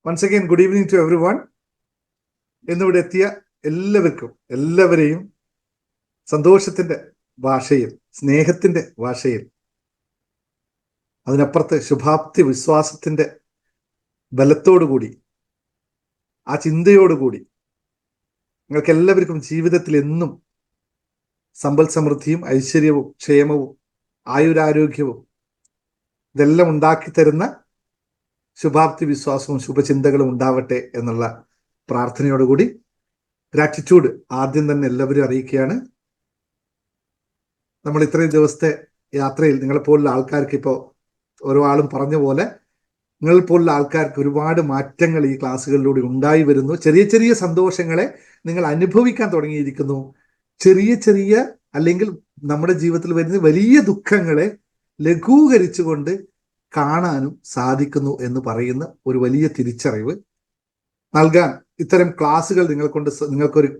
Once again good evening to everyone. എന്നിവിടെ എത്തിയ എല്ലാവരെയും സന്തോഷത്തിന്റെ ഭാഷയിൽ, സ്നേഹത്തിന്റെ ഭാഷയിൽ, അതിനപ്പുറത്ത് ശുഭാപ്തി വിശ്വാസത്തിന്റെ ബലത്തോടുകൂടി, ആ ചിന്തയോടുകൂടി നിങ്ങൾക്ക് എല്ലാവർക്കും ജീവിതത്തിൽ എന്നും സമ്പൽ സമൃദ്ധിയും ഐശ്വര്യവും ക്ഷേമവും ആയുരാരോഗ്യവും ഇതെല്ലാം ഉണ്ടാക്കി തരുന്ന ശുഭാപ്തി വിശ്വാസവും ശുഭചിന്തകളും ഉണ്ടാവട്ടെ എന്നുള്ള പ്രാർത്ഥനയോടുകൂടി ഗ്രാറ്റിറ്റ്യൂഡ് ആദ്യം തന്നെ എല്ലാവരും അറിയിക്കുകയാണ്. നമ്മൾ ഇത്രയും ദിവസത്തെ യാത്രയിൽ നിങ്ങളെപ്പോലുള്ള ആൾക്കാർക്ക്, ഇപ്പോൾ ഓരോ ആളും പറഞ്ഞ പോലെ നിങ്ങളെപ്പോലുള്ള ആൾക്കാർക്ക് ഒരുപാട് മാറ്റങ്ങൾ ഈ ക്ലാസ്സുകളിലൂടെ ഉണ്ടായി വരുന്നു. ചെറിയ ചെറിയ സന്തോഷങ്ങളെ നിങ്ങൾ അനുഭവിക്കാൻ തുടങ്ങിയിരിക്കുന്നു. ചെറിയ ചെറിയ അല്ലെങ്കിൽ നമ്മുടെ ജീവിതത്തിൽ വരുന്ന വലിയ ദുഃഖങ്ങളെ ലഘൂകരിച്ചുകൊണ്ട് കാണാനും സാധിക്കുന്നു എന്ന് പറയുന്ന ഒരു വലിയ തിരിച്ചറിവ് നൽകാൻ ഇത്തരം ക്ലാസ്സുകൾ നിങ്ങൾക്കൊരു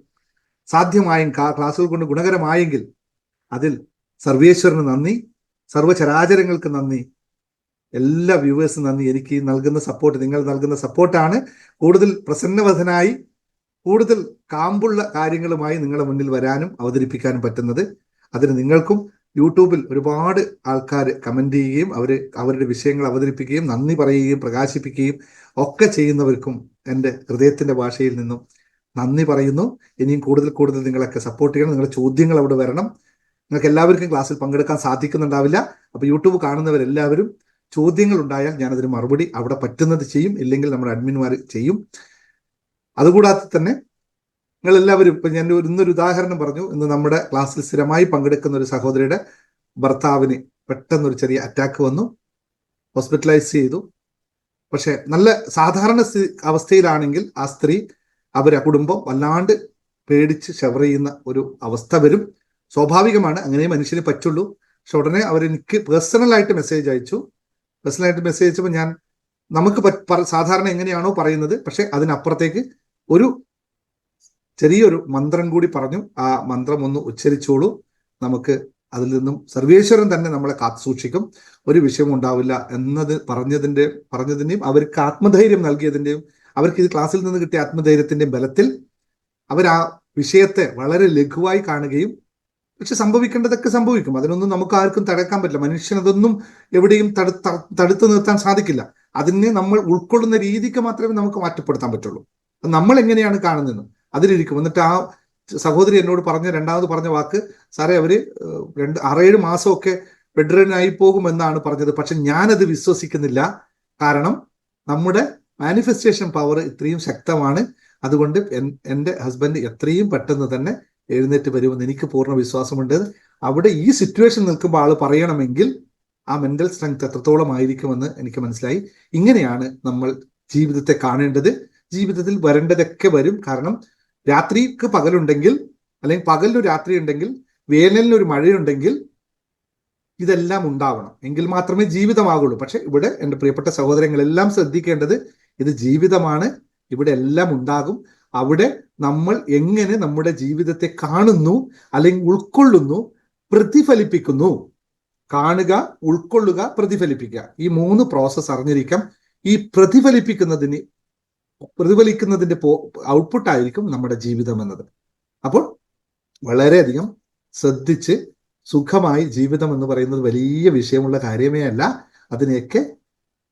സാധ്യമായും ക്ലാസ്സുകൾ കൊണ്ട് ഗുണകരമായെങ്കിൽ അതിൽ സർവേശ്വരന് നന്ദി, സർവ്വചരാചരങ്ങൾക്ക് നന്ദി, എല്ലാ വ്യൂവേഴ്സും നന്ദി. എനിക്ക് നൽകുന്ന സപ്പോർട്ട്, നിങ്ങൾ നൽകുന്ന സപ്പോർട്ടാണ് കൂടുതൽ പ്രസന്നവധനായി കൂടുതൽ കാമ്പുള്ള കാര്യങ്ങളുമായി നിങ്ങളുടെ മുന്നിൽ വരാനും അവതരിപ്പിക്കാനും പറ്റുന്നത്. അതിന് നിങ്ങൾക്കും യൂട്യൂബിൽ ഒരുപാട് ആൾക്കാർ കമന്റ് ചെയ്യുകയും അവരുടെ വിഷയങ്ങൾ അവതരിപ്പിക്കുകയും നന്ദി പറയുകയും പ്രകാശിപ്പിക്കുകയും ഒക്കെ ചെയ്യുന്നവർക്കും എൻ്റെ ഹൃദയത്തിന്റെ ഭാഷയിൽ നിന്നും നന്ദി പറയുന്നു. ഇനിയും കൂടുതൽ നിങ്ങളൊക്കെ സപ്പോർട്ട് ചെയ്യണം. നിങ്ങളുടെ ചോദ്യങ്ങൾ അവിടെ വരണം. നിങ്ങൾക്ക് എല്ലാവർക്കും ക്ലാസ്സിൽ പങ്കെടുക്കാൻ സാധിക്കുന്നുണ്ടാവില്ല. അപ്പൊ യൂട്യൂബ് കാണുന്നവരെല്ലാവരും ചോദ്യങ്ങൾ ഉണ്ടായാൽ ഞാനതിന് മറുപടി അവിടെ പറ്റുന്നത് ചെയ്യും, ഇല്ലെങ്കിൽ നമ്മുടെ അഡ്മിന്മാർ ചെയ്യും. അതുകൂടാതെ തന്നെ നിങ്ങൾ എല്ലാവരും, ഇപ്പൊ ഞാൻ ഇന്നൊരു ഉദാഹരണം പറഞ്ഞു. ഇന്ന് നമ്മുടെ ക്ലാസ്സിൽ സ്ഥിരമായി പങ്കെടുക്കുന്ന ഒരു സഹോദരിയുടെ ഭർത്താവിന് പെട്ടെന്നൊരു ചെറിയ അറ്റാക്ക് വന്നു, ഹോസ്പിറ്റലൈസ് ചെയ്തു. പക്ഷെ നല്ല സാധാരണ അവസ്ഥയിലാണെങ്കിൽ ആ സ്ത്രീ, അവരെ കുടുംബം വല്ലാണ്ട് പേടിച്ച് ഷവർ ചെയ്യുന്ന ഒരു അവസ്ഥ വരും. സ്വാഭാവികമാണ്, അങ്ങനെ മനുഷ്യന് പറ്റുള്ളൂ. പക്ഷെ ഉടനെ അവരെനിക്ക് പേഴ്സണലായിട്ട് മെസ്സേജ് അയച്ചു. പേഴ്സണലായിട്ട് മെസ്സേജ് അയച്ചപ്പോൾ ഞാൻ, നമുക്ക് സാധാരണ എങ്ങനെയാണോ പറയുന്നത്, പക്ഷെ അതിനപ്പുറത്തേക്ക് ഒരു ചെറിയൊരു മന്ത്രം കൂടി പറഞ്ഞു. ആ മന്ത്രം ഒന്ന് ഉച്ചരിച്ചോളൂ, നമുക്ക് അതിൽ നിന്നും സർവേശ്വരൻ തന്നെ നമ്മളെ കാത്തു സൂക്ഷിക്കും, ഒരു വിഷയവും ഉണ്ടാവില്ല എന്നത് പറഞ്ഞതിന്റെയും അവർക്ക് ആത്മധൈര്യം നൽകിയതിന്റെയും അവർക്ക് ഇത് ക്ലാസ്സിൽ നിന്ന് കിട്ടിയ ആത്മധൈര്യത്തിന്റെയും ബലത്തിൽ അവർ ആ വിഷയത്തെ വളരെ ലഘുവായി കാണുകയും, പക്ഷെ സംഭവിക്കേണ്ടതൊക്കെ സംഭവിക്കും. അതിനൊന്നും നമുക്ക് ആർക്കും തടക്കാൻ പറ്റില്ല. മനുഷ്യനതൊന്നും എവിടെയും തടുത്തു നിർത്താൻ സാധിക്കില്ല. അതിനെ നമ്മൾ ഉൾക്കൊള്ളുന്ന രീതിക്ക് മാത്രമേ നമുക്ക് മാറ്റപ്പെടുത്താൻ പറ്റുള്ളൂ. നമ്മൾ എങ്ങനെയാണ് കാണുന്നത് അതിലിരിക്കും. എന്നിട്ട് ആ സഹോദരി എന്നോട് രണ്ടാമത് പറഞ്ഞ വാക്ക്, സാറേ അവര് 6-7 മാസമൊക്കെ ബെഡ്റിഡനായി പോകുമെന്നാണ് പറഞ്ഞത്. പക്ഷെ ഞാനത് വിശ്വസിക്കുന്നില്ല. കാരണം നമ്മുടെ മാനിഫെസ്റ്റേഷൻ പവർ ഇത്രയും ശക്തമാണ്. അതുകൊണ്ട് എൻ്റെ ഹസ്ബൻഡ് എത്രയും പെട്ടെന്ന് തന്നെ എഴുന്നേറ്റ് വരുമെന്ന് എനിക്ക് പൂർണ്ണ വിശ്വാസമുണ്ട്. അവിടെ ഈ സിറ്റുവേഷൻ നിൽക്കുമ്പോൾ ആള് പറയണമെങ്കിൽ ആ മെന്റൽ സ്ട്രെങ്ത് എത്രത്തോളം ആയിരിക്കുമെന്ന് എനിക്ക് മനസ്സിലായി. ഇങ്ങനെയാണ് നമ്മൾ ജീവിതത്തെ കാണേണ്ടത്. ജീവിതത്തിൽ വരേണ്ടതൊക്കെ വരും. കാരണം രാത്രിക്ക് പകലുണ്ടെങ്കിൽ, അല്ലെങ്കിൽ പകലിനൊരു രാത്രി ഉണ്ടെങ്കിൽ, വേനലിനൊരു മഴയുണ്ടെങ്കിൽ ഇതെല്ലാം ഉണ്ടാവണം. എങ്കിൽ മാത്രമേ ജീവിതമാകുള്ളൂ. പക്ഷെ ഇവിടെ എൻ്റെ പ്രിയപ്പെട്ട സഹോദരങ്ങളെല്ലാം ശ്രദ്ധിക്കേണ്ടത്, ഇത് ജീവിതമാണ്. ഇവിടെ എല്ലാം ഉണ്ടാകും. അവിടെ നമ്മൾ എങ്ങനെ നമ്മുടെ ജീവിതത്തെ കാണുന്നു, അല്ലെങ്കിൽ ഉൾക്കൊള്ളുന്നു, പ്രതിഫലിപ്പിക്കുന്നു. കാണുക, ഉൾക്കൊള്ളുക, പ്രതിഫലിപ്പിക്കുക, ഈ 3 പ്രോസസ്സ് അറിഞ്ഞിരിക്കാം. ഈ പ്രതിഫലിക്കുന്നതിന്റെ ഔട്ട്പുട്ടായിരിക്കും നമ്മുടെ ജീവിതം എന്നത്. അപ്പോൾ വളരെയധികം ശ്രദ്ധിച്ച് സുഖമായി, ജീവിതം എന്ന് പറയുന്നത് വലിയ വിഷയമുള്ള കാര്യമേ അല്ല. അതിനെയൊക്കെ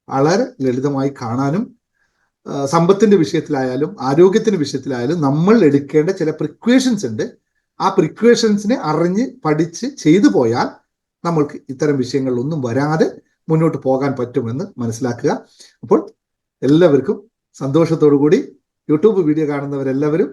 വളരെ ലളിതമായി കാണാനും, സമ്പത്തിന്റെ വിഷയത്തിലായാലും ആരോഗ്യത്തിന്റെ വിഷയത്തിലായാലും നമ്മൾ എടുക്കേണ്ട ചില പ്രിക്വേഷൻസ് ഉണ്ട്. ആ പ്രിക്വേഷൻസിനെ അറിഞ്ഞ് പഠിച്ച് ചെയ്തു പോയാൽ നമ്മൾക്ക് ഇത്തരം വിഷയങ്ങളിലൊന്നും വരാതെ മുന്നോട്ട് പോകാൻ പറ്റുമെന്ന് മനസ്സിലാക്കുക. അപ്പോൾ എല്ലാവർക്കും സന്തോഷത്തോടു കൂടി യൂട്യൂബ് വീഡിയോ കാണുന്നവരെല്ലാവരും,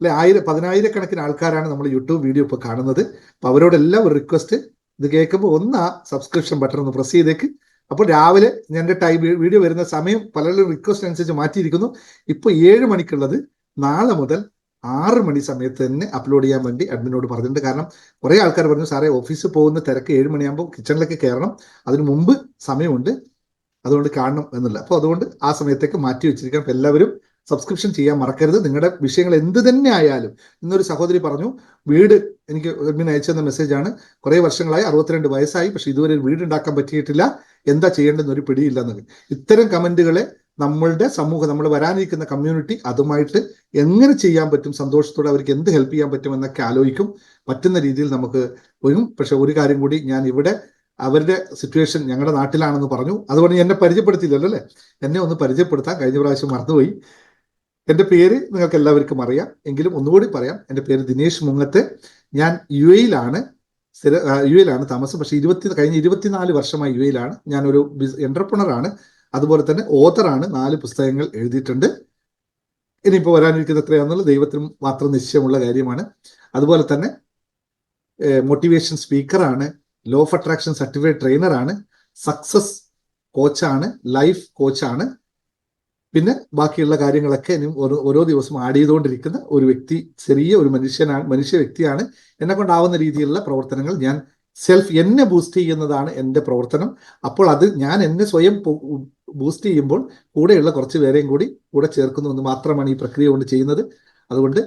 അല്ലെ, 10,000-കണക്കിന് ആൾക്കാരാണ് നമ്മൾ യൂട്യൂബ് വീഡിയോ ഇപ്പോൾ കാണുന്നത്. അപ്പൊ അവരോടെല്ലാം ഒരു റിക്വസ്റ്റ്, ഇത് കേൾക്കുമ്പോൾ ഒന്ന് ആ സബ്സ്ക്രിപ്ഷൻ ബട്ടൺ ഒന്ന് പ്രസ് ചെയ്തേക്ക്. അപ്പോൾ രാവിലെ എൻ്റെ വീഡിയോ വരുന്ന സമയം പലരും റിക്വസ്റ്റ് അനുസരിച്ച് മാറ്റിയിരിക്കുന്നു. ഇപ്പോൾ 7 മണിക്കുള്ളത് നാളെ മുതൽ 6 മണി സമയത്ത് തന്നെ അപ്ലോഡ് ചെയ്യാൻ വേണ്ടി അഡ്മിനോട് പറഞ്ഞിട്ടുണ്ട്. കാരണം കുറേ ആൾക്കാർ പറഞ്ഞു, സാറേ ഓഫീസിൽ പോകുന്ന തിരക്ക് 7 മണിയാകുമ്പോൾ കിച്ചണിലേക്ക് കയറണം, അതിനു മുമ്പ് സമയമുണ്ട്, അതുകൊണ്ട് കാണണം എന്നുള്ള. അപ്പോൾ അതുകൊണ്ട് ആ സമയത്തേക്ക് മാറ്റി വെച്ചിരിക്കണം. അപ്പോൾ എല്ലാവരും സബ്സ്ക്രിപ്ഷൻ ചെയ്യാൻ മറക്കരുത്. നിങ്ങളുടെ വിഷയങ്ങൾ എന്ത് തന്നെ ആയാലും. ഇന്നൊരു സഹോദരി പറഞ്ഞു, വീട്, എനിക്ക് അഡ്മിൻ അയച്ചു തന്ന മെസ്സേജാണ്, കുറേ വർഷങ്ങളായി, 62 വയസ്സായി, പക്ഷെ ഇതുവരെ ഒരു വീട് ഉണ്ടാക്കാൻ പറ്റിയിട്ടില്ല, എന്താ ചെയ്യേണ്ടതെന്ന് ഒരു പിടിയില്ല എന്നൊക്കെ. ഇത്തരം കമന്റുകളെ നമ്മളുടെ സമൂഹം, നമ്മൾ വരാനിരിക്കുന്ന കമ്മ്യൂണിറ്റി അതുമായിട്ട് എങ്ങനെ ചെയ്യാൻ പറ്റും, സന്തോഷത്തോടെ അവർക്ക് എന്ത് ഹെൽപ്പ് ചെയ്യാൻ പറ്റും എന്നൊക്കെ ആലോചിക്കും. പറ്റുന്ന രീതിയിൽ നമുക്ക് വരും. പക്ഷെ ഒരു കാര്യം കൂടി, ഞാൻ ഇവിടെ അവരുടെ സിറ്റുവേഷൻ ഞങ്ങളുടെ നാട്ടിലാണെന്ന് പറഞ്ഞു, അതുകൊണ്ട് എന്നെ പരിചയപ്പെടുത്തിയില്ലല്ലോ അല്ലേ? എന്നെ ഒന്ന് പരിചയപ്പെടുത്താൻ കഴിഞ്ഞ പ്രാവശ്യം മറന്നുപോയി. എൻ്റെ പേര് നിങ്ങൾക്ക് എല്ലാവർക്കും അറിയാം, എങ്കിലും ഒന്നുകൂടി പറയാം. എൻ്റെ പേര് ദിനേശ് മുങ്ങത്ത്. ഞാൻ യു എയിലാണ് താമസം. പക്ഷേ കഴിഞ്ഞ 24 വർഷമായി യു എയിലാണ്. ഞാനൊരു എന്റർപ്രണറാണ്, അതുപോലെ തന്നെ ഓതറാണ്. 4 പുസ്തകങ്ങൾ എഴുതിയിട്ടുണ്ട്. ഇനിയിപ്പോൾ വരാനിരിക്കുന്ന എത്രയാണെന്നുള്ളത് ദൈവത്തിന് മാത്രം നിശ്ചയമുള്ള കാര്യമാണ്. അതുപോലെ തന്നെ മോട്ടിവേഷൻ സ്പീക്കറാണ്, ലോ ഓഫ് അട്രാക്ഷൻ സർട്ടിഫൈഡ് ട്രെയിനറാണ്, സക്സസ് കോച്ചാണ്, ലൈഫ് കോച്ചാണ്. പിന്നെ ബാക്കിയുള്ള കാര്യങ്ങളൊക്കെ ഇനി ഓരോ ദിവസം ആഡ് ചെയ്തുകൊണ്ടിരിക്കുന്ന ഒരു വ്യക്തി, ചെറിയ ഒരു മനുഷ്യ വ്യക്തിയാണ്. എന്നെ കൊണ്ടാവുന്ന രീതിയിലുള്ള പ്രവർത്തനങ്ങൾ ഞാൻ എന്നെ ബൂസ്റ്റ് ചെയ്യുന്നതാണ് എൻ്റെ പ്രവർത്തനം. അപ്പോൾ അത് ഞാൻ എന്നെ സ്വയം ബൂസ്റ്റ് ചെയ്യുമ്പോൾ കൂടെയുള്ള കുറച്ച് പേരെയും കൂടെ ചേർക്കുന്നു എന്ന് മാത്രമാണ് ഈ പ്രക്രിയ കൊണ്ട് ചെയ്യുന്നത്. അതുകൊണ്ട്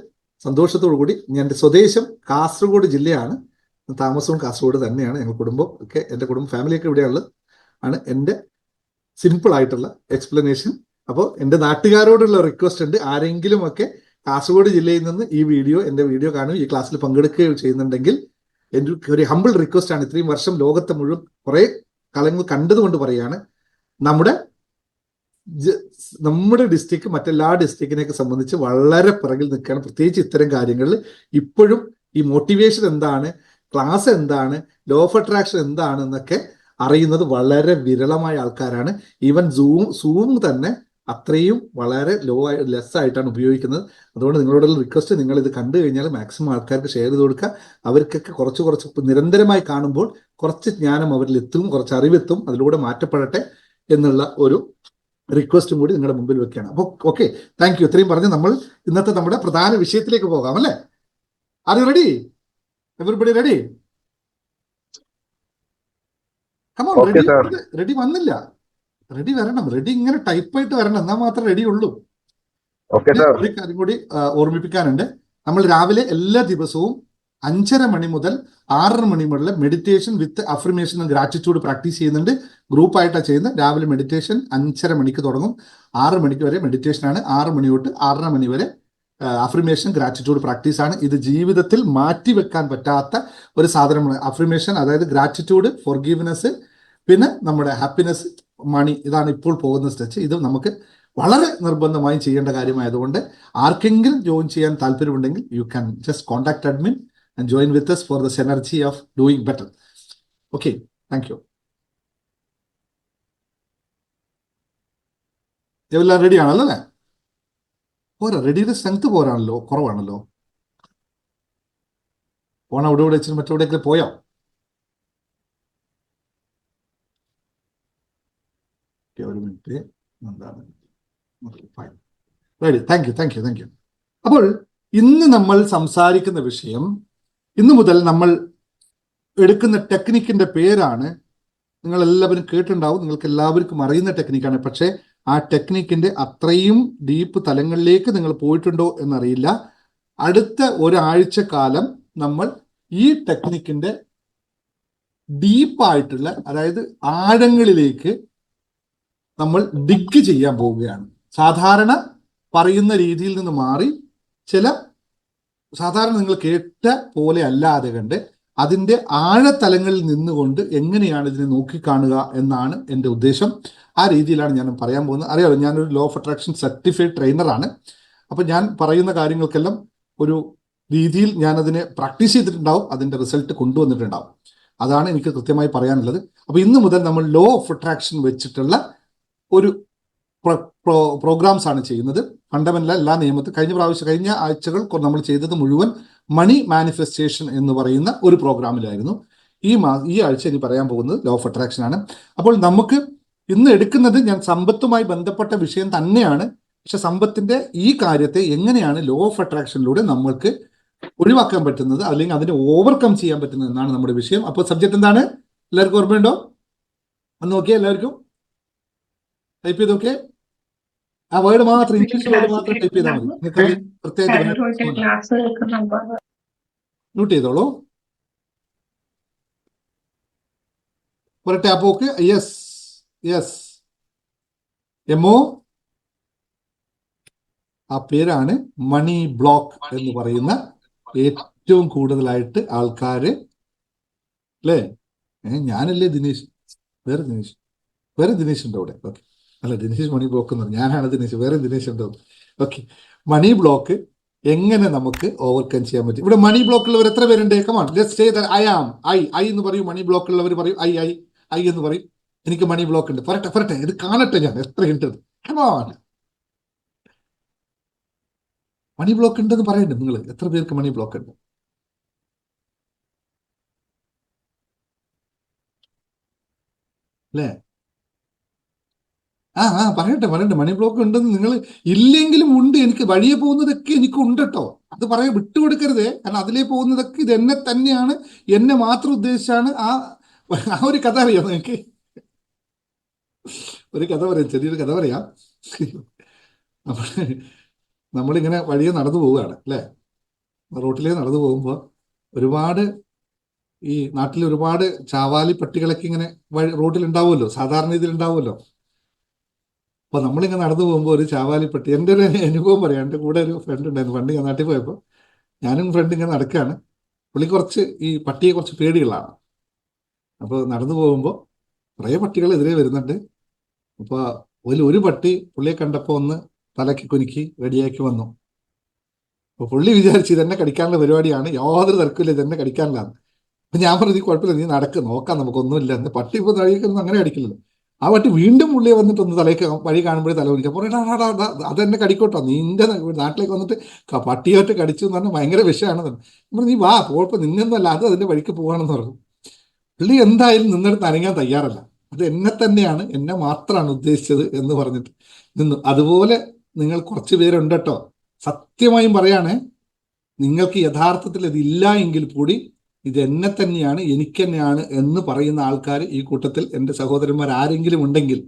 സന്തോഷത്തോടു കൂടി, ഞാൻ എൻ്റെ സ്വദേശം കാസർഗോഡ് ജില്ലയാണ്, താമസവും കാസർഗോഡ് തന്നെയാണ്. ഞങ്ങൾ കുടുംബം ഒക്കെ, എൻ്റെ ഫാമിലിയൊക്കെ ഇവിടെയുള്ളത് ആണ്. എൻ്റെ സിമ്പിൾ ആയിട്ടുള്ള എക്സ്പ്ലനേഷൻ. അപ്പോൾ എൻ്റെ നാട്ടുകാരോടുള്ള റിക്വസ്റ്റ് ഉണ്ട്, ആരെങ്കിലും ഒക്കെ കാസർഗോഡ് ജില്ലയിൽ നിന്ന് എൻ്റെ വീഡിയോ കാണുകയും ഈ ക്ലാസ്സിൽ പങ്കെടുക്കുകയോ ചെയ്യുന്നുണ്ടെങ്കിൽ എൻ്റെ ഒരു ഹമ്പിൾ റിക്വസ്റ്റ് ആണ്. ഇത്രയും വർഷം ലോകത്തെ മുഴുവൻ കുറേ കളങ്ങൾ കണ്ടതുകൊണ്ട് പറയുകയാണ്, നമ്മുടെ ഡിസ്ട്രിക്ട് മറ്റെല്ലാ ഡിസ്ട്രിക്റ്റിനെയൊക്കെ സംബന്ധിച്ച് വളരെ പിറകിൽ നിൽക്കുകയാണ്. പ്രത്യേകിച്ച് ഇത്തരം കാര്യങ്ങളിൽ ഇപ്പോഴും ഈ മോട്ടിവേഷൻ എന്താണ്, ക്ലാസ് എന്താണ്, ലോ ഓഫ് അട്രാക്ഷൻ എന്താണെന്നൊക്കെ അറിയുന്നത് വളരെ വിരളമായ ആൾക്കാരാണ്. ഈവൻ സൂം തന്നെ അത്രയും വളരെ ലെസ് ആയിട്ടാണ് ഉപയോഗിക്കുന്നത്. അതുകൊണ്ട് നിങ്ങളോടുള്ള റിക്വസ്റ്റ്, നിങ്ങൾ ഇത് കണ്ടു കഴിഞ്ഞാൽ മാക്സിമം ആൾക്കാർക്ക് ഷെയർ ചെയ്ത് കൊടുക്കുക. അവർക്കൊക്കെ കുറച്ച് നിരന്തരമായി കാണുമ്പോൾ കുറച്ച് ജ്ഞാനം അവരിലെത്തും, കുറച്ച് അറിവെത്തും, അതിലൂടെ മാറ്റപ്പെടട്ടെ എന്നുള്ള ഒരു റിക്വസ്റ്റും കൂടി നിങ്ങളുടെ മുമ്പിൽ വെക്കുകയാണ്. അപ്പോൾ ഓക്കെ, താങ്ക് യു. ഇത്രയും പറഞ്ഞ് നമ്മൾ ഇന്നത്തെ നമ്മുടെ പ്രധാന വിഷയത്തിലേക്ക് പോകാം അല്ലേ? Are you ready? Everybody ready? Come on, ready വന്നില്ല? റെഡി വരണം, റെഡി ഇങ്ങനെ ടൈപ്പായിട്ട് വരണം, എന്നാൽ മാത്രം റെഡി ഉള്ളൂ. ഒരു കാര്യം കൂടി ഓർമ്മിപ്പിക്കാനുണ്ട്. നമ്മൾ രാവിലെ എല്ലാ ദിവസവും 5:30 മണി മുതൽ 6:30 മണി മുതൽ meditation with affirmation and gratitude practice ചെയ്യുന്നുണ്ട്. ഗ്രൂപ്പായിട്ടാണ് ചെയ്യുന്നത്. രാവിലെ മെഡിറ്റേഷൻ 5:30 മണിക്ക് തുടങ്ങും, 6 മണിക്ക് വരെ മെഡിറ്റേഷൻ ആണ്. 6 മണി തൊട്ട് 6:30 മണി വരെ അഫർമേഷൻ ഗ്രാറ്റിറ്റ്യൂഡ് പ്രാക്ടീസ് ആണ്. ഇത് ജീവിതത്തിൽ മാറ്റിവെക്കാൻ പറ്റാത്ത ഒരു സാധനമാണ്. അഫർമേഷൻ, അതായത് ഗ്രാറ്റിറ്റ്യൂഡ്, ഫോർഗീവ്നെസ്, പിന്നെ നമ്മുടെ ഹാപ്പിനെസ്, മണി, ഇതാണ് ഇപ്പോൾ പോകുന്ന സ്റ്റെച്ച്. ഇത് നമുക്ക് വളരെ നിർബന്ധമായും ചെയ്യേണ്ട കാര്യമായതുകൊണ്ട് ആർക്കെങ്കിലും ജോയിൻ ചെയ്യാൻ താല്പര്യമുണ്ടെങ്കിൽ you can just contact admin and join with us for the synergy of doing better. Okay, thank you. ഇതെല്ലാം റെഡി ആണല്ലോ അല്ലേ? പോരാ, റെഡിയുടെ സ്ട്രെങ്ത് പോരാണല്ലോ, കുറവാണല്ലോ. ഫോൺ അവിടെ ഇവിടെ വെച്ചിട്ട് മറ്റെവിടെയൊക്കെ പോയോ? ഒരു മിനിറ്റ്, എന്താണ്? റെഡി. Thank you. അപ്പോൾ ഇന്ന് നമ്മൾ സംസാരിക്കുന്ന വിഷയം, ഇന്നു മുതൽ നമ്മൾ എടുക്കുന്ന ടെക്നിക്കിന്റെ പേരാണ്, നിങ്ങൾ എല്ലാവരും കേട്ടിട്ടുണ്ടാവും, നിങ്ങൾക്ക് എല്ലാവർക്കും അറിയുന്ന ടെക്നിക്കാണ്. പക്ഷേ ആ ടെക്നിക്കിന്റെ അത്രയും ഡീപ്പ് തലങ്ങളിലേക്ക് നിങ്ങൾ പോയിട്ടുണ്ടോ എന്നറിയില്ല. അടുത്ത ഒരാഴ്ച കാലം നമ്മൾ ഈ ടെക്നിക്കിന്റെ ഡീപ്പായിട്ടുള്ള, അതായത് ആഴങ്ങളിലേക്ക് നമ്മൾ ഡിഗ് ചെയ്യാൻ പോവുകയാണ്. സാധാരണ പറയുന്ന രീതിയിൽ നിന്ന് മാറി, സാധാരണ നിങ്ങൾ കേട്ട പോലെ അല്ലാതെ കണ്ട് അതിൻ്റെ ആഴത്തലങ്ങളിൽ നിന്നുകൊണ്ട് എങ്ങനെയാണ് ഇതിനെ നോക്കിക്കാണുക എന്നാണ് എൻ്റെ ഉദ്ദേശം. ആ രീതിയിലാണ് ഞാൻ പറയാൻ പോകുന്നത്. അറിയാമല്ലോ, ഞാനൊരു ലോ ഓഫ് അട്രാക്ഷൻ സർട്ടിഫൈഡ് ട്രെയിനറാണ്. അപ്പോൾ ഞാൻ പറയുന്ന കാര്യങ്ങൾക്കെല്ലാം ഒരു രീതിയിൽ ഞാനതിനെ പ്രാക്ടീസ് ചെയ്തിട്ടുണ്ടാവും, അതിൻ്റെ റിസൾട്ട് കൊണ്ടുവന്നിട്ടുണ്ടാവും. അതാണ് എനിക്ക് കൃത്യമായി പറയാനുള്ളത്. അപ്പോൾ ഇന്ന് മുതൽ നമ്മൾ ലോ ഓഫ് അട്രാക്ഷൻ വെച്ചിട്ടുള്ള ഒരു പ്രോഗ്രാംസ് ആണ് ചെയ്യുന്നത്. ഫണ്ടമെന്റൽ എല്ലാ നിയമത്തിൽ കഴിഞ്ഞ ആഴ്ചകൾ നമ്മൾ ചെയ്തത് മുഴുവൻ മണി മാനിഫെസ്റ്റേഷൻ എന്ന് പറയുന്ന ഒരു പ്രോഗ്രാമിലായിരുന്നു. ഈ ആഴ്ച ഇനി പറയാൻ പോകുന്നത് ലോ ഓഫ് അട്രാക്ഷൻ ആണ്. അപ്പോൾ നമുക്ക് ഇന്ന് എടുക്കുന്നത്, ഞാൻ സമ്പത്തുമായി ബന്ധപ്പെട്ട വിഷയം തന്നെയാണ്, പക്ഷെ സമ്പത്തിന്റെ ഈ കാര്യത്തെ എങ്ങനെയാണ് ലോ ഓഫ് അട്രാക്ഷനിലൂടെ നമ്മൾക്ക് ഒഴിവാക്കാൻ പറ്റുന്നത്, അല്ലെങ്കിൽ അതിനെ ഓവർകം ചെയ്യാൻ പറ്റുന്നത് എന്നാണ് നമ്മുടെ വിഷയം. അപ്പോൾ സബ്ജക്ട് എന്താണ്? എല്ലാവർക്കും ഓർമ്മയുണ്ടോ? ഒന്ന് നോക്കിയേ, എല്ലാവർക്കും ടൈപ്പ് ചെയ്ത് നോക്കിയേ. ആ വേർഡ് മാത്രം, ഇംഗ്ലീഷ് വേർഡ് മാത്രം ടൈപ്പ് ചെയ്താൽ മതി. നിങ്ങൾക്ക് പ്രത്യേകിച്ച് നോട്ട് ചെയ്തോളൂ. പറട്ടെ, അപ്പൊ ഓക്കെ. യെസ്, MO ആ പേരാണ് മണി ബ്ലോക്ക് എന്ന് പറയുന്ന ഏറ്റവും കൂടുതലായിട്ട് ആൾക്കാര്, അല്ലേ? ഞാനല്ലേ ദിനേശ്? വേറെ ദിനേശ്, വേറെ ദിനേശ് ഉണ്ടോ അവിടെ? ഓക്കെ, അല്ല, ദിനേശ് മണി ബ്ലോക്ക് എന്ന് പറഞ്ഞു, ഞാനാണ് ദിനേശ്, വേറെ ദിനേശ് ഉണ്ടോ? ഓക്കെ, മണി ബ്ലോക്ക് എങ്ങനെ നമുക്ക് ഓവർകം ചെയ്യാൻ പറ്റും? ഇവിടെ മണി ബ്ലോക്ക് ഉള്ളവർ എത്ര പേരുണ്ട്? Come on, let's say that I am. I എന്ന് പറയും. മണി ബ്ലോക്ക് ഉള്ളവർ പറയും ഐ എന്ന് പറയും. എനിക്ക് മണി ബ്ലോക്ക് ഉണ്ട്. പറട്ടെ, ഇത് കാണട്ടെ ഞാൻ എത്ര ഉണ്ട്. കമാൺ, മണി ബ്ലോക്ക് ഉണ്ടെന്ന് പറയണ്ടേ നിങ്ങൾ? എത്ര പേർക്ക് മണി ബ്ലോക്ക് ഉണ്ട്? അല്ലേ? പറയട്ടെ, മണി ബ്ലോക്ക് ഉണ്ടെന്ന്. നിങ്ങൾ ഇല്ലെങ്കിലും ഉണ്ട്. എനിക്ക് വഴിയെ പോകുന്നതൊക്കെ എനിക്ക് ഉണ്ട് കേട്ടോ. അത് പറയാൻ വിട്ടുകൊടുക്കരുതേ. കാരണം അതിലേ പോകുന്നതൊക്കെ ഇത് എന്നെ തന്നെയാണ്, എന്നെ മാത്രം ഉദ്ദേശിച്ചാണ്. ആ ഒരു കഥ അറിയാം നിങ്ങൾക്ക്? ഒരു കഥ പറയാം, ചെറിയൊരു കഥ പറയാം. നമ്മൾ നമ്മളിങ്ങനെ വഴിയെ നടന്നു പോവുകയാണ്, അല്ലേ? റോട്ടിലേക്ക് നടന്നു പോകുമ്പോൾ ഒരുപാട് ഈ നാട്ടിൽ ഒരുപാട് ചാവാലി പട്ടികളൊക്കെ ഇങ്ങനെ റോട്ടിൽ ഉണ്ടാവുമല്ലോ, സാധാരണ ഇതിൽ ഉണ്ടാവുമല്ലോ. അപ്പൊ നമ്മളിങ്ങനെ നടന്നു പോകുമ്പോൾ ഒരു ചാവാലിപ്പട്ടി, എൻ്റെ ഒരു അനുഭവം പറയാം. എൻ്റെ കൂടെ ഒരു ഫ്രണ്ട് ഉണ്ടായിരുന്നു. പണ്ട് ഞാൻ നാട്ടിൽ പോയപ്പോൾ ഞാനും ഫ്രണ്ട് ഇങ്ങനെ നടക്കുകയാണ്. പുള്ളി കുറച്ച് ഈ പട്ടിയെ കുറച്ച് പേടികളാണ്. അപ്പോൾ നടന്നു പോകുമ്പോൾ കുറേ പട്ടികൾ എതിരെ വരുന്നുണ്ട്. അപ്പോൾ ഒരു പട്ടി പുള്ളിയെ കണ്ടപ്പോൾ ഒന്ന് തലയ്ക്ക് കുലുക്കി റെഡിയാക്കി വന്നു. അപ്പോൾ പുള്ളി വിചാരിച്ചു ഇതെന്നെ കടിക്കാനുള്ള പരിപാടിയാണ്, യാതൊരു തർക്കമില്ല, ഇതെന്നെ കടിക്കാനുള്ളതാണ്. അപ്പൊ ഞാൻ പറഞ്ഞു, നീ കുഴപ്പമില്ല, നീ നടക്ക്, നോക്കാം, നമുക്കൊന്നുമില്ല. എന്ന് പട്ടി ഇപ്പോൾ തലയ്ക്കൊന്നും അങ്ങനെ കടിക്കില്ലല്ലോ. ആ പട്ടി വീണ്ടും പുള്ളിയെ വന്നിട്ട് ഒന്ന് തലയ്ക്ക് വഴി കാണുമ്പോഴേ തല കുടിക്കാം. പറയടാ, അതെന്നെ കടിക്കോട്ടോ, നിന്റെ നാട്ടിലേക്ക് വന്നിട്ട് പട്ടിയായിട്ട് കടിച്ചു എന്ന് പറഞ്ഞാൽ ഭയങ്കര വിഷയമാണെന്ന് പറഞ്ഞു. നീ വാ, പോയപ്പോൾ നിന്നൊന്നുമല്ല, അത് അതിന്റെ വഴിക്ക് പോവാണെന്ന് പറഞ്ഞു. പുള്ളി എന്തായാലും നിന്നെടുത്ത് അനങ്ങാൻ തയ്യാറല്ല. അത് എന്നെ തന്നെയാണ്, എന്നെ മാത്രമാണ് ഉദ്ദേശിച്ചത് എന്ന് പറഞ്ഞിട്ട് നിന്നു. അതുപോലെ നിങ്ങൾ കുറച്ച് പേരുണ്ട് കേട്ടോ. സത്യമായും പറയാണ്, നിങ്ങൾക്ക് യഥാർത്ഥത്തിൽ ഇതില്ല എങ്കിൽ കൂടി ഇത് എന്നെ തന്നെയാണ്, എനിക്ക് തന്നെയാണ് എന്ന് പറയുന്ന ആൾക്കാർ ഈ കൂട്ടത്തിൽ എൻ്റെ സഹോദരന്മാർ ആരെങ്കിലും ഉണ്ടെങ്കിൽ,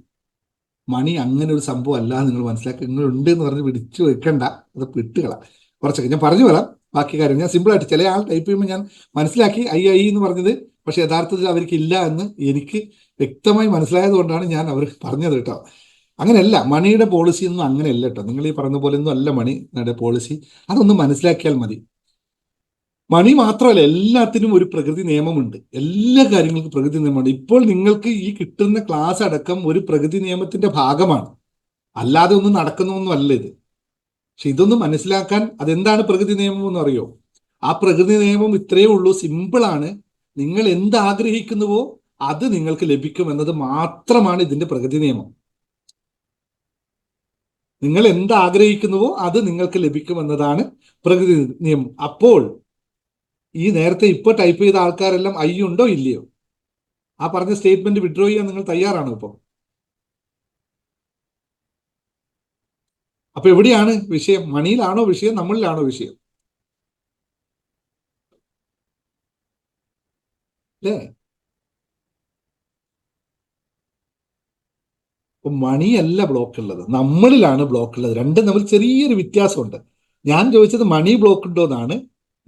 മണി അങ്ങനെ ഒരു സംഭവം അല്ല നിങ്ങൾ മനസ്സിലാക്കി. നിങ്ങൾ ഉണ്ട് എന്ന് പറഞ്ഞ് പിടിച്ചു വെക്കണ്ട, അത് വിട്ടുകളാം. കുറച്ചൊക്കെ ഞാൻ പറഞ്ഞു വരാം ബാക്കി കാര്യം. ഞാൻ സിമ്പിളായിട്ട് ചില ആൾ ടൈപ്പ് ചെയ്യുമ്പോൾ ഞാൻ മനസ്സിലാക്കി ഐ എന്ന് പറഞ്ഞത്, പക്ഷെ യഥാർത്ഥത്തിൽ അവർക്ക് ഇല്ല എന്ന് എനിക്ക് വ്യക്തമായി മനസ്സിലായത് കൊണ്ടാണ് ഞാൻ അവർ പറഞ്ഞത് കേട്ടോ. അങ്ങനെയല്ല, മണിയുടെ പോളിസി ഒന്നും അങ്ങനെയല്ല കേട്ടോ. നിങ്ങൾ ഈ പറഞ്ഞ പോലെ ഒന്നും അല്ല മണിയുടെ പോളിസി. അതൊന്നും മനസ്സിലാക്കിയാൽ മതി. മണി മാത്രമല്ല, എല്ലാത്തിനും ഒരു പ്രകൃതി നിയമമുണ്ട്. എല്ലാ കാര്യങ്ങൾക്കും പ്രകൃതി നിയമമുണ്ട്. ഇപ്പോൾ നിങ്ങൾക്ക് ഈ കിട്ടുന്ന ക്ലാസ് അടക്കം ഒരു പ്രകൃതി നിയമത്തിന്റെ ഭാഗമാണ്, അല്ലാതെ ഒന്നും നടക്കുന്നൊന്നും അല്ല ഇത്. പക്ഷെ ഇതൊന്നും മനസ്സിലാക്കാൻ, അതെന്താണ് പ്രകൃതി നിയമം എന്ന് അറിയോ? ആ പ്രകൃതി നിയമം ഇത്രയേ ഉള്ളൂ, സിമ്പിളാണ്. നിങ്ങൾ എന്ത് ആഗ്രഹിക്കുന്നുവോ അത് നിങ്ങൾക്ക് ലഭിക്കും എന്നത് മാത്രമാണ് ഇതിന്റെ പ്രകൃതി നിയമം. നിങ്ങൾ എന്ത് ആഗ്രഹിക്കുന്നുവോ അത് നിങ്ങൾക്ക് ലഭിക്കും എന്നതാണ് പ്രകൃതി നിയമം. അപ്പോൾ ഈ നേരത്തെ ഇപ്പൊ ടൈപ്പ് ചെയ്ത ആൾക്കാരെല്ലാം ഐ ഉണ്ടോ ഇല്ലയോ? ആ പറഞ്ഞ സ്റ്റേറ്റ്മെന്റ് വിഡ്രോ ചെയ്യാൻ നിങ്ങൾ തയ്യാറാണോ ഇപ്പൊ? അപ്പൊ എവിടെയാണ് വിഷയം? മണിയിലാണോ വിഷയം, നമ്മളിലാണോ വിഷയം? അല്ലേ? അപ്പൊ മണിയല്ല ബ്ലോക്ക് ഉള്ളത്, നമ്മളിലാണ് ബ്ലോക്ക് ഉള്ളത്. രണ്ടും തമ്മിൽ ചെറിയൊരു വ്യത്യാസമുണ്ട്. ഞാൻ ചോദിച്ചത് മണി ബ്ലോക്ക് ഉണ്ടോ എന്നാണ്.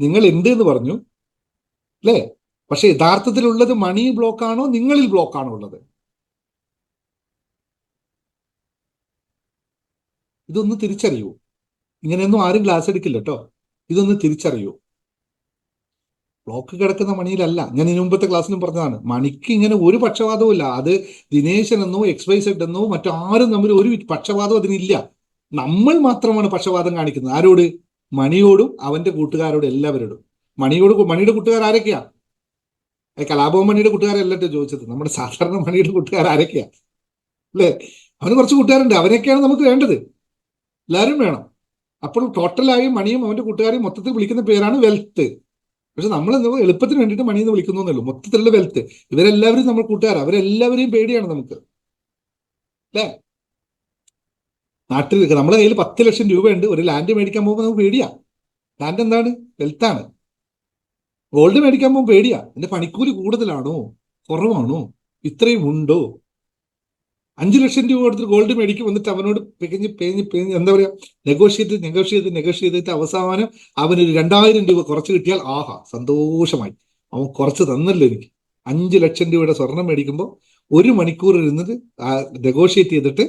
നിങ്ങൾ ഉണ്ട് എന്ന് പറഞ്ഞു, അല്ലേ? പക്ഷെ യഥാർത്ഥത്തിലുള്ളത് മണി ബ്ലോക്ക് ആണോ, നിങ്ങളിൽ ബ്ലോക്ക് ആണോ ഉള്ളത്? ഇതൊന്ന് തിരിച്ചറിയൂ. ഇങ്ങനെയൊന്നും ആരും ക്ലാസ് എടുക്കില്ല കേട്ടോ. ഇതൊന്ന് തിരിച്ചറിയൂ. ബ്ലോക്ക് കിടക്കുന്ന മണിയിലല്ല. ഞാൻ ഇതിനു മുമ്പത്തെ ക്ലാസ്സിലും പറഞ്ഞതാണ്, മണിക്ക് ഇങ്ങനെ ഒരു പക്ഷപാതവും ഇല്ല. അത് ദിനേശൻ എന്നോ XYZ എന്നോ മറ്റാരും തമ്മിൽ ഒരു പക്ഷപാതവും അതിനില്ല. നമ്മൾ മാത്രമാണ് പക്ഷപാതം കാണിക്കുന്നത്. ആരോട്? മണിയോടും അവന്റെ കൂട്ടുകാരോടും, എല്ലാവരോടും. മണിയുടെ കൂട്ടുകാർ ആരൊക്കെയാ? കലാഭവൻ മണിയുടെ കൂട്ടുകാരല്ലട്ടോ ചോദിച്ചത്, നമ്മുടെ സാധാരണ മണിയുടെ കൂട്ടുകാർ ആരൊക്കെയാ? അല്ലേ? അവന് കുറച്ച് കൂട്ടുകാരുണ്ട്, അവരൊക്കെയാണ് നമുക്ക് വേണ്ടത്. എല്ലാവരും വേണം. അപ്പോൾ ടോട്ടലായും മണിയും അവന്റെ കൂട്ടുകാരെയും മൊത്തത്തിൽ വിളിക്കുന്ന പേരാണ് വെൽത്ത്. പക്ഷെ നമ്മൾ എളുപ്പത്തിന് വേണ്ടിയിട്ട് മണി എന്ന് വിളിക്കുന്നേ ഉള്ളൂ. മൊത്തത്തിലുള്ള വെൽത്ത്. ഇവരെല്ലാവരും നമ്മൾ കൂട്ടുകാർ, അവരെല്ലാവരെയും പേടിയാണ് നമുക്ക്, അല്ലേ? നാട്ടിൽ നമ്മുടെ കയ്യിൽ 10 ലക്ഷം രൂപയുണ്ട്, ഒരു ലാൻഡ് മേടിക്കാൻ പോകുമ്പോൾ നമുക്ക് പേടിയാ. ലാൻഡ് എന്താണ്? വെൽത്താണ്. ഗോൾഡ് മേടിക്കാൻ പോകുമ്പോൾ പേടിയാ, എന്റെ പണിക്കൂലി കൂടുതലാണോ കുറവാണോ, ഇത്രയും ഉണ്ടോ? 5 ലക്ഷം രൂപ കൊടുത്തിട്ട് ഗോൾഡ് മേടിക്കും, വന്നിട്ട് അവനോട് പേഞ്ഞ് എന്താ പറയാ, നെഗോഷിയേറ്റ് അവസാനം അവനൊരു 2000 രൂപ കുറച്ച് കിട്ടിയാൽ ആഹാ സന്തോഷമായി, അവൻ കുറച്ച് തന്നല്ലോ എനിക്ക്. 5 ലക്ഷം രൂപയുടെ സ്വർണം മേടിക്കുമ്പോൾ 1 മണിക്കൂർ ഇരുന്നിട്ട് നെഗോഷിയേറ്റ് ചെയ്തിട്ട്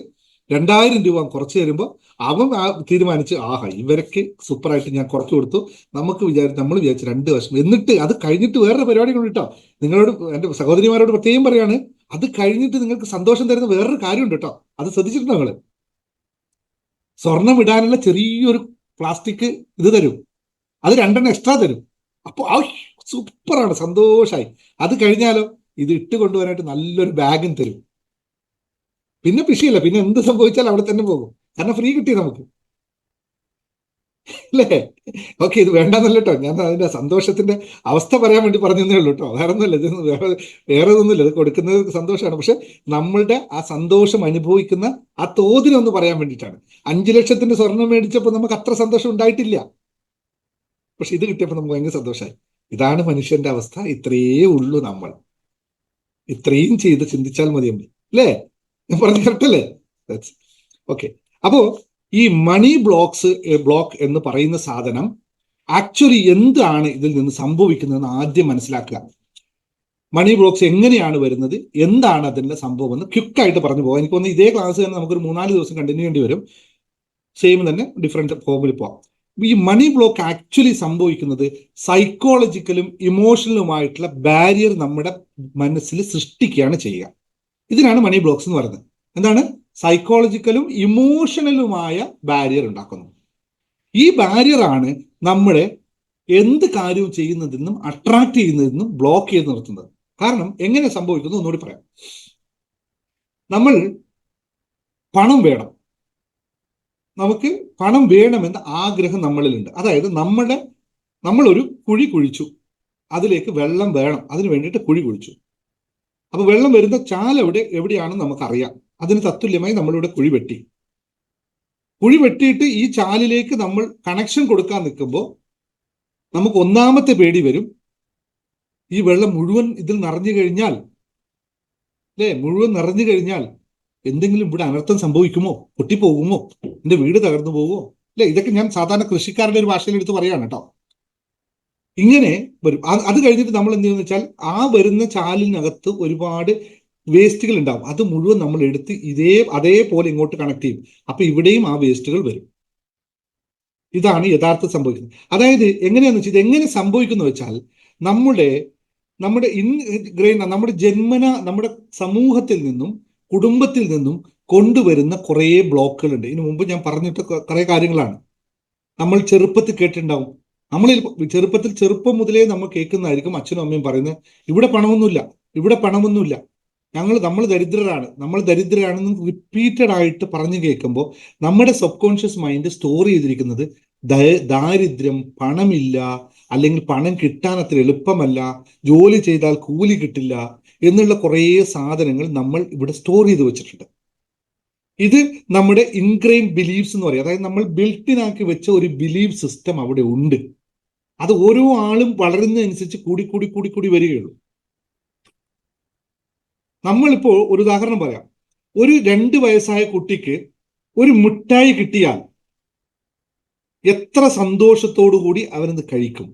2,000 രൂപ കുറച്ച് തരുമ്പോൾ അവൻ തീരുമാനിച്ച് ആഹാ ഇവരൊക്കെ സൂപ്പറായിട്ട് ഞാൻ കുറച്ച് കൊടുത്തു, നമ്മൾ വിചാരിച്ചു 2 വർഷം, എന്നിട്ട് അത് കഴിഞ്ഞിട്ട് വേറൊരു പരിപാടി കൊണ്ട് കേട്ടോ. നിങ്ങളോട് എൻ്റെ സഹോദരിമാരോട് പ്രത്യേകം പറയാണ്, അത് കഴിഞ്ഞിട്ട് നിങ്ങൾക്ക് സന്തോഷം തരുന്ന വേറൊരു കാര്യമുണ്ട് കേട്ടോ. അത് ശ്രദ്ധിച്ചിട്ടുണ്ടോ നിങ്ങൾ? സ്വർണം ഇടാനുള്ള ചെറിയൊരു പ്ലാസ്റ്റിക് ഇത് തരും, അത് 2 എക്സ്ട്രാ തരും. അപ്പോൾ ആ സൂപ്പറാണ്, സന്തോഷമായി. അത് കഴിഞ്ഞാലോ ഇത് ഇട്ട് കൊണ്ടുവരാനായിട്ട് നല്ലൊരു ബാഗും തരും. പിന്നെ പിഷിയല്ല, പിന്നെ എന്ത് സംഭവിച്ചാലും അവിടെ തന്നെ പോകും, കാരണം ഫ്രീ കിട്ടി നമുക്ക്, അല്ലേ? ഓക്കെ, ഇത് വേണ്ടെന്നല്ല കേട്ടോ, ഞാൻ അതിന്റെ സന്തോഷത്തിന്റെ അവസ്ഥ പറയാൻ വേണ്ടി പറഞ്ഞതേ ഉള്ളൂ കേട്ടോ. വേറെ ഒന്നുമില്ല, ഇത് വേറെ ഒന്നുമില്ല, ഇത് കൊടുക്കുന്നത് സന്തോഷമാണ്. പക്ഷെ നമ്മളുടെ ആ സന്തോഷം അനുഭവിക്കുന്ന ആ തോതിനൊന്ന് പറയാൻ വേണ്ടിയിട്ടാണ്. 5 ലക്ഷത്തിന്റെ സ്വർണം മേടിച്ചപ്പോൾ നമുക്ക് അത്ര സന്തോഷം ഉണ്ടായിട്ടില്ല, പക്ഷെ ഇത് കിട്ടിയപ്പോൾ നമുക്ക് ഭയങ്കര സന്തോഷമായി. ഇതാണ് മനുഷ്യന്റെ അവസ്ഥ. ഇത്രയേ ഉള്ളൂ, നമ്മൾ ഇത്രയും ചെയ്ത് ചിന്തിച്ചാൽ മതി, അല്ലേ? ഞാൻ പറഞ്ഞു കറക്റ്റല്ലേ? ഓക്കെ. അപ്പോ ഈ മണി ബ്ലോക്ക് എന്ന് പറയുന്ന സാധനം ആക്ച്വലി എന്താണ് ഇതിൽ നിന്ന് സംഭവിക്കുന്നതെന്ന് ആദ്യം മനസ്സിലാക്കുക. മണി ബ്ലോക്സ് എങ്ങനെയാണ് വരുന്നത്, എന്താണ് അതിന്റെ സംഭവം എന്ന് ക്വിക്കായിട്ട് പറഞ്ഞു പോകാം. എനിക്ക് തോന്നുന്നു ഇതേ ക്ലാസ് തന്നെ നമുക്കൊരു 3-4 ദിവസം കണ്ടിന്യൂ ചെയ്യേണ്ടി വരും. സെയിം തന്നെ ഡിഫറെന്റ് ഫോമിൽ പോവാം. ഈ മണി ബ്ലോക്ക് ആക്ച്വലി സംഭവിക്കുന്നത് സൈക്കോളജിക്കലും ഇമോഷണലുമായിട്ടുള്ള ബാരിയർ നമ്മുടെ മനസ്സിൽ സൃഷ്ടിക്കുകയാണ് ചെയ്യുക. ഇതിനാണ് മണി ബ്ലോക്സ് എന്ന് പറയുന്നത്. എന്താണ്? സൈക്കോളജിക്കലും ഇമോഷണലുമായ ബാരിയർ ഉണ്ടാക്കുന്നു. ഈ ബാരിയറാണ് നമ്മളെ എന്ത് കാര്യവും ചെയ്യുന്നതെന്നും അട്രാക്ട് ചെയ്യുന്നതെന്നും ബ്ലോക്ക് ചെയ്ത് നിർത്തുന്നത്. കാരണം എങ്ങനെ സംഭവിക്കുന്നു ഒന്നുകൂടി പറയാം. നമ്മൾ പണം വേണം, നമുക്ക് പണം വേണമെന്ന ആഗ്രഹം നമ്മളിലുണ്ട്. അതായത് നമ്മളൊരു കുഴി കുഴിച്ചു, അതിലേക്ക് വെള്ളം വേണം, അതിന് വേണ്ടിയിട്ട് കുഴി കുഴിച്ചു. അപ്പൊ വെള്ളം വരുന്ന ചാൽ എവിടെയാണെന്ന് നമുക്കറിയാം. അതിന് തത്തുല്യമായി നമ്മളിവിടെ കുഴി വെട്ടിയിട്ട് ഈ ചാലിലേക്ക് നമ്മൾ കണക്ഷൻ കൊടുക്കാൻ നിൽക്കുമ്പോൾ നമുക്ക് ഒന്നാമത്തെ പേടി വരും, ഈ വെള്ളം മുഴുവൻ ഇതിൽ നിറഞ്ഞു കഴിഞ്ഞാൽ, മുഴുവൻ നിറഞ്ഞു കഴിഞ്ഞാൽ എന്തെങ്കിലും ഇവിടെ അനർത്ഥം സംഭവിക്കുമോ, പൊട്ടിപ്പോകുമോ, എന്റെ വീട് തകർന്നു പോകുമോ, ഇതൊക്കെ ഞാൻ സാധാരണ കൃഷിക്കാരുടെ ഒരു ഭാഷയിൽ എടുത്ത് പറയാണ് കേട്ടോ. ഇങ്ങനെ വരും. അത് കഴിഞ്ഞിട്ട് നമ്മൾ എന്ത് ചെയ്യുന്ന വെച്ചാൽ ആ വരുന്ന ചാലിനകത്ത് ഒരുപാട് വേസ്റ്റുകൾ ഉണ്ടാവും. അത് മുഴുവൻ നമ്മൾ എടുത്ത് അതേപോലെ ഇങ്ങോട്ട് കണക്ട് ചെയ്യും. അപ്പൊ ഇവിടെയും ആ വേസ്റ്റുകൾ വരും. ഇതാണ് യഥാർത്ഥ സംഭവിക്കുന്നത്. അതായത് എങ്ങനെയാന്ന് വെച്ചാൽ ഇതെങ്ങനെ സംഭവിക്കുന്നു വെച്ചാൽ നമ്മുടെ നമ്മുടെ സമൂഹത്തിൽ നിന്നും കുടുംബത്തിൽ നിന്നും കൊണ്ടുവരുന്ന കുറേ ബ്ലോക്കുകളുണ്ട്. ഇതിനു മുമ്പ് ഞാൻ പറഞ്ഞിട്ട് കുറെ കാര്യങ്ങളാണ്. നമ്മൾ ചെറുപ്പത്തിൽ കേട്ടിട്ടുണ്ടാവും. ചെറുപ്പം മുതലേ നമ്മൾ കേൾക്കുന്നതായിരിക്കും അച്ഛനും അമ്മയും പറയുന്നത്, ഇവിടെ പണമൊന്നുമില്ല, നമ്മൾ ദരിദ്രരാണെന്ന് റിപ്പീറ്റഡ് ആയിട്ട് പറഞ്ഞു കേൾക്കുമ്പോൾ നമ്മുടെ സബ് കോൺഷ്യസ് മൈൻഡ് സ്റ്റോർ ചെയ്തിരിക്കുന്നത് ദാരിദ്ര്യം, പണമില്ല, അല്ലെങ്കിൽ പണം കിട്ടാൻ അത്ര എളുപ്പമല്ല, ജോലി ചെയ്താൽ കൂലി കിട്ടില്ല എന്നുള്ള കുറേ സാധനങ്ങൾ നമ്മൾ ഇവിടെ സ്റ്റോർ ചെയ്ത് വെച്ചിട്ടുണ്ട്. ഇത് നമ്മുടെ ഇൻഗ്രെയിൻ ബിലീഫ്സ് എന്ന് പറയും. അതായത് നമ്മൾ ബിൽട്ടിനാക്കി വെച്ച ഒരു ബിലീഫ് സിസ്റ്റം അവിടെ ഉണ്ട്. അത് ഓരോ ആളും വളരുന്നതനുസരിച്ച് കൂടി വരികയുള്ളൂ. നമ്മളിപ്പോ ഒരു ഉദാഹരണം പറയാം. ഒരു 2 വയസ്സായ കുട്ടിക്ക് ഒരു മിഠായി കിട്ടിയാൽ എത്ര സന്തോഷത്തോടു കൂടി അവനത് കഴിക്കും.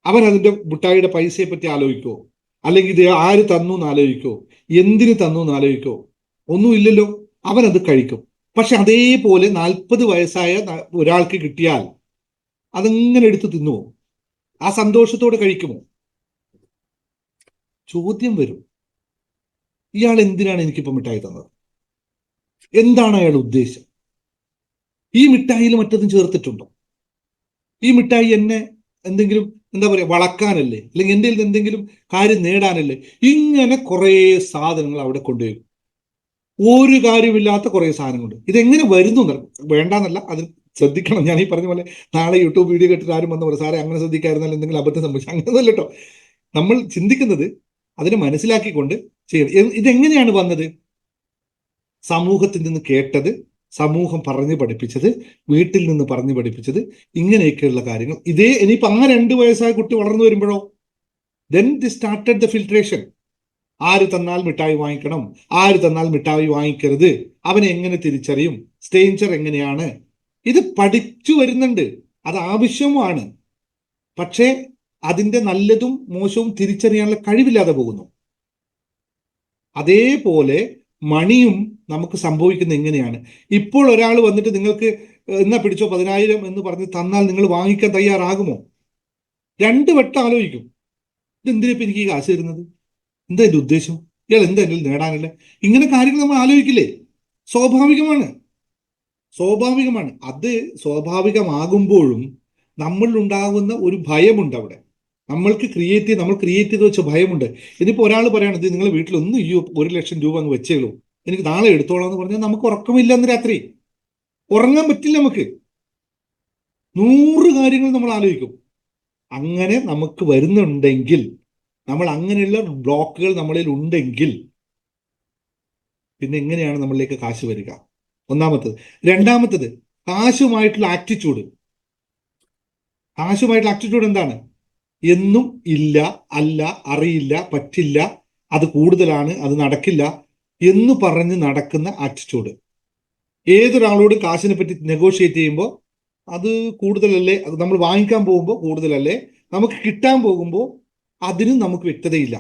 അവൻ അതിന്റെ മിഠായിയുടെ പൈസയെ പറ്റി ആലോചിക്കോ, അല്ലെങ്കിൽ ഇത് ആര് തന്നു എന്ന് ആലോചിക്കോ, എന്തിന് തന്നു എന്ന് ആലോചിക്കോ? ഒന്നുമില്ലല്ലോ, അവനത് കഴിക്കും. പക്ഷെ അതേപോലെ 40 വയസ്സായ ഒരാൾക്ക് കിട്ടിയാൽ അതെങ്ങനെ എടുത്ത് തിന്നുവോ? ആ സന്തോഷത്തോടെ കഴിക്കുമോ? ചോദ്യം വരും, ഇയാൾ എന്തിനാണ് എനിക്കിപ്പോ മിഠായി തന്നത്? എന്താണ് അയാൾ ഉദ്ദേശം? ഈ മിഠായിയിൽ മറ്റതും ചേർത്തിട്ടുണ്ടോ? ഈ മിഠായി എന്നെ എന്തെങ്കിലും വളക്കാനല്ലേ, അല്ലെങ്കിൽ എൻ്റെ എന്തെങ്കിലും കാര്യം നേടാനല്ലേ? ഇങ്ങനെ കുറെ സാധനങ്ങൾ അവിടെ കൊണ്ടുവരും. ഒരു കാര്യമില്ലാത്ത കുറെ സാധനങ്ങളുണ്ട്. ഇതെങ്ങനെ വരുന്നു വേണ്ടെന്നല്ല, അത് ശ്രദ്ധിക്കണം. ഞാൻ ഈ പറഞ്ഞ പോലെ നാളെ യൂട്യൂബ് വീഡിയോ കേട്ടിട്ട് ആരും വന്ന പോലെ സാറേ അങ്ങനെ ശ്രദ്ധിക്കായിരുന്നാൽ എന്തെങ്കിലും അബദ്ധം സംഭവിച്ചു, അങ്ങനെയൊന്നുമല്ല കേട്ടോ. നമ്മൾ ചിന്തിക്കുന്നത് അതിനെ മനസ്സിലാക്കിക്കൊണ്ട് ചെയ്യണം. ഇതെങ്ങനെയാണ് വന്നത്? സമൂഹത്തിൽ നിന്ന് കേട്ടത്, സമൂഹം പറഞ്ഞു പഠിപ്പിച്ചത്, വീട്ടിൽ നിന്ന് പറഞ്ഞു പഠിപ്പിച്ചത്, ഇങ്ങനെയൊക്കെയുള്ള കാര്യങ്ങൾ. ഇനിയിപ്പോ ആ 2 വയസ്സായ കുട്ടി വളർന്നു വരുമ്പോഴോ, then the started the filtration. ആര് തന്നാൽ മിഠായി വാങ്ങിക്കണം, ആര് തന്നാൽ മിഠായി വാങ്ങിക്കരുത്, അവനെ എങ്ങനെ തിരിച്ചറിയും, സ്ട്രേഞ്ചർ എങ്ങനെയാണ്, ഇത് പഠിച്ചു വരുന്നുണ്ട്. അത് ആവശ്യവുമാണ്. പക്ഷേ അതിന്റെ നല്ലതും മോശവും തിരിച്ചറിയാനുള്ള കഴിവില്ലാതെ പോകുന്നു. അതേപോലെ മണിയും നമുക്ക് സംഭവിക്കുന്നത് എങ്ങനെയാണ്? ഇപ്പോൾ ഒരാൾ വന്നിട്ട് നിങ്ങൾക്ക് എന്നാ പിടിച്ചോ 10,000 എന്ന് പറഞ്ഞ് തന്നാൽ നിങ്ങൾ വാങ്ങിക്കാൻ തയ്യാറാകുമോ? 2 വട്ടം ആലോചിക്കും. ഇതെന്തിനാ ഇപ്പൊ എനിക്ക് ഈ കാശ് തരുന്നത്? എന്താ എന്റെ ഉദ്ദേശം? ഇയാൾ എന്താ എന്റെ നേടാനല്ലേ? ഇങ്ങനെ കാര്യങ്ങൾ നമ്മൾ ആലോചിക്കില്ലേ? സ്വാഭാവികമാണ്. സ്വാഭാവികമാണ്. അത് സ്വാഭാവികമാകുമ്പോഴും നമ്മളിൽ ഉണ്ടാകുന്ന ഒരു ഭയമുണ്ട് അവിടെ. നമ്മൾ ക്രിയേറ്റ് ചെയ്ത് വെച്ച ഭയമുണ്ട്. ഇനിയിപ്പോ ഒരാൾ പറയാണ്, ഇത് നിങ്ങൾ വീട്ടിലൊന്നും ഈ 1,00,000 രൂപ അങ്ങ് വെച്ചേളൂ, എനിക്ക് നാളെ എടുത്തോളാം എന്ന് പറഞ്ഞാൽ നമുക്ക് ഉറക്കമില്ല അന്ന് രാത്രി. ഉറങ്ങാൻ പറ്റില്ല നമുക്ക്. 100 കാര്യങ്ങൾ നമ്മൾ ആലോചിക്കും. അങ്ങനെ നമുക്ക് വരുന്നുണ്ടെങ്കിൽ, നമ്മൾ അങ്ങനെയുള്ള ബ്ലോക്കുകൾ നമ്മളിൽ ഉണ്ടെങ്കിൽ പിന്നെ എങ്ങനെയാണ് നമ്മളിലേക്ക് കാശ് വരിക? ഒന്നാമത്തത്. രണ്ടാമത്തത്, കാശുമായിട്ടുള്ള ആറ്റിറ്റ്യൂഡ്. കാശുമായിട്ടുള്ള ആറ്റിറ്റ്യൂഡ് എന്താണ്? എന്നും ഇല്ല, അല്ല, അറിയില്ല, പറ്റില്ല, അത് കൂടുതലാണ്, അത് നടക്കില്ല എന്ന് പറഞ്ഞ് നടക്കുന്ന ആറ്റിറ്റ്യൂഡ്. ഏതൊരാളോട് കാശിനെ പറ്റി നെഗോഷിയേറ്റ് ചെയ്യുമ്പോൾ അത് കൂടുതലല്ലേ, അത് നമ്മൾ വാങ്ങിക്കാൻ പോകുമ്പോൾ കൂടുതലല്ലേ, നമുക്ക് കിട്ടാൻ പോകുമ്പോൾ അതിനും നമുക്ക് വ്യക്തതയില്ല.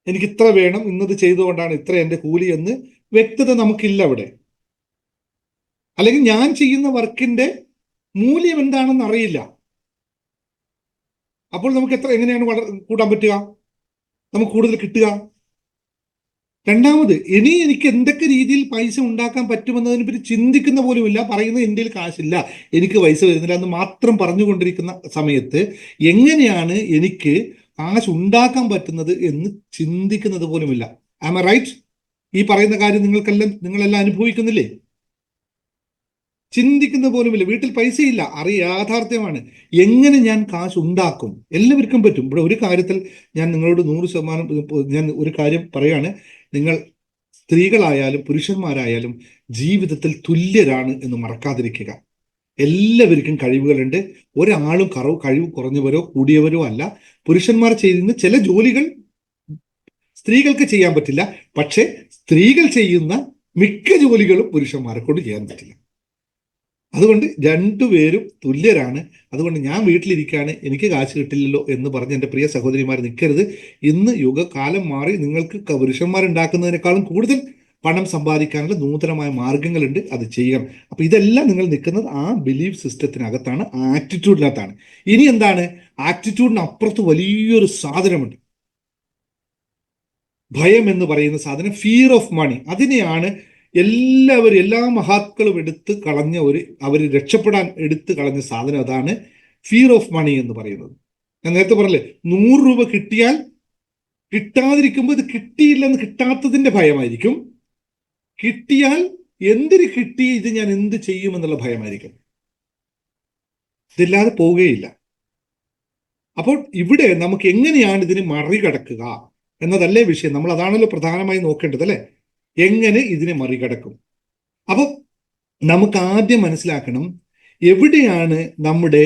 എനിക്ക് ഇത്ര വേണം, ഇന്നത് ചെയ്തുകൊണ്ടാണ് ഇത്ര എൻ്റെ കൂലി എന്ന് വ്യക്തത നമുക്കില്ല അവിടെ. അല്ലെങ്കിൽ ഞാൻ ചെയ്യുന്ന വർക്കിന്റെ മൂല്യം എന്താണെന്ന് അറിയില്ല. അപ്പോൾ നമുക്ക് എങ്ങനെയാണ് കൂട്ടാൻ പറ്റുക? നമുക്ക് കൂടുതൽ കിട്ടുക? രണ്ടാമത്, ഇനി എനിക്ക് എന്തൊക്കെ രീതിയിൽ പൈസ ഉണ്ടാക്കാൻ പറ്റുമെന്നതിനെ പറ്റി ചിന്തിക്കുന്ന പോലുമില്ല. പറയുന്നത് എൻ്റെ കാശില്ല, എനിക്ക് പൈസ വരുന്നില്ല എന്ന് മാത്രം പറഞ്ഞുകൊണ്ടിരിക്കുന്ന സമയത്ത് എങ്ങനെയാണ് എനിക്ക് കാശ് ഉണ്ടാക്കാൻ പറ്റുന്നത് എന്ന് ചിന്തിക്കുന്നത് പോലുമില്ല. Am I right? ഈ പറയുന്ന കാര്യം നിങ്ങളെല്ലാം അനുഭവിക്കുന്നില്ലേ? ചിന്തിക്കുന്ന പോലുമില്ല. വീട്ടിൽ പൈസയില്ല, യാഥാർത്ഥ്യമാണ്. എങ്ങനെ ഞാൻ കാശ് ഉണ്ടാക്കും? എല്ലാവർക്കും പറ്റും. ഇവിടെ ഒരു കാര്യത്തിൽ ഞാൻ നിങ്ങളോട് 100% ഞാൻ ഒരു കാര്യം പറയാണ്. നിങ്ങൾ സ്ത്രീകളായാലും പുരുഷന്മാരായാലും ജീവിതത്തിൽ തുല്യരാണ് എന്ന് മറക്കാതിരിക്കുക. എല്ലാവർക്കും കഴിവുകളുണ്ട്. ഒരാളും കഴിവ് കുറഞ്ഞവരോ കൂടിയവരോ അല്ല. പുരുഷന്മാർ ചെയ്യുന്ന ചില ജോലികൾ സ്ത്രീകൾക്ക് ചെയ്യാൻ പറ്റില്ല. പക്ഷെ സ്ത്രീകൾ ചെയ്യുന്ന മിക്ക ജോലികളും പുരുഷന്മാരെ കൊണ്ട് ചെയ്യാൻ പറ്റില്ല. അതുകൊണ്ട് രണ്ടുപേരും തുല്യരാണ്. അതുകൊണ്ട് ഞാൻ വീട്ടിലിരിക്കുകയാണ്, എനിക്ക് കാശ് കിട്ടില്ലല്ലോ എന്ന് പറഞ്ഞ് എൻ്റെ പ്രിയ സഹോദരിമാർ നിൽക്കരുത്. ഇന്ന് യുഗകാലം മാറി. നിങ്ങൾക്ക് പുരുഷന്മാരുണ്ടാക്കുന്നതിനേക്കാളും കൂടുതൽ പണം സമ്പാദിക്കാനുള്ള നൂതനമായ മാർഗങ്ങളുണ്ട്. അത് ചെയ്യണം. അപ്പൊ ഇതെല്ലാം നിങ്ങൾ നിൽക്കുന്നത് ആ ബിലീഫ് സിസ്റ്റത്തിനകത്താണ്, ആറ്റിറ്റ്യൂഡിനകത്താണ്. ഇനി എന്താണ്? ആറ്റിറ്റ്യൂഡിന് അപ്പുറത്ത് വലിയൊരു സാധനമുണ്ട്. ഭയം എന്ന് പറയുന്ന സാധനം, ഫിയർ ഓഫ് മണി. അതിനെയാണ് എല്ലാ മഹാത്കളും എടുത്ത് കളഞ്ഞ അവർ രക്ഷപ്പെടാൻ എടുത്തു കളഞ്ഞ സാധനം. അതാണ് ഫിയർ ഓഫ് മണി എന്ന് പറയുന്നത്. ഞാൻ നേരത്തെ പറഞ്ഞില്ലേ, 100 രൂപ കിട്ടിയാൽ കിട്ടാതിരിക്കുമ്പോൾ ഇത് കിട്ടിയില്ലെന്ന്, കിട്ടാത്തതിന്റെ ഭയമായിരിക്കും. കിട്ടിയാൽ എന്തിന് കിട്ടി, ഇത് ഞാൻ എന്ത് ചെയ്യുമെന്നുള്ള ഭയമായിരിക്കും. ഇതില്ലാതെ പോവുകയില്ല. അപ്പോൾ ഇവിടെ നമുക്ക് എങ്ങനെയാണ് ഇതിനെ മറികടക്കുക എന്നതല്ലേ വിഷയം. നമ്മൾ അതാണല്ലോ പ്രധാനമായി നോക്കേണ്ടത്, അല്ലെ? എങ്ങനെ ഇതിനെ മറികടക്കും? അപ്പൊ നമുക്ക് ആദ്യം മനസ്സിലാക്കണം, എവിടെയാണ് നമ്മുടെ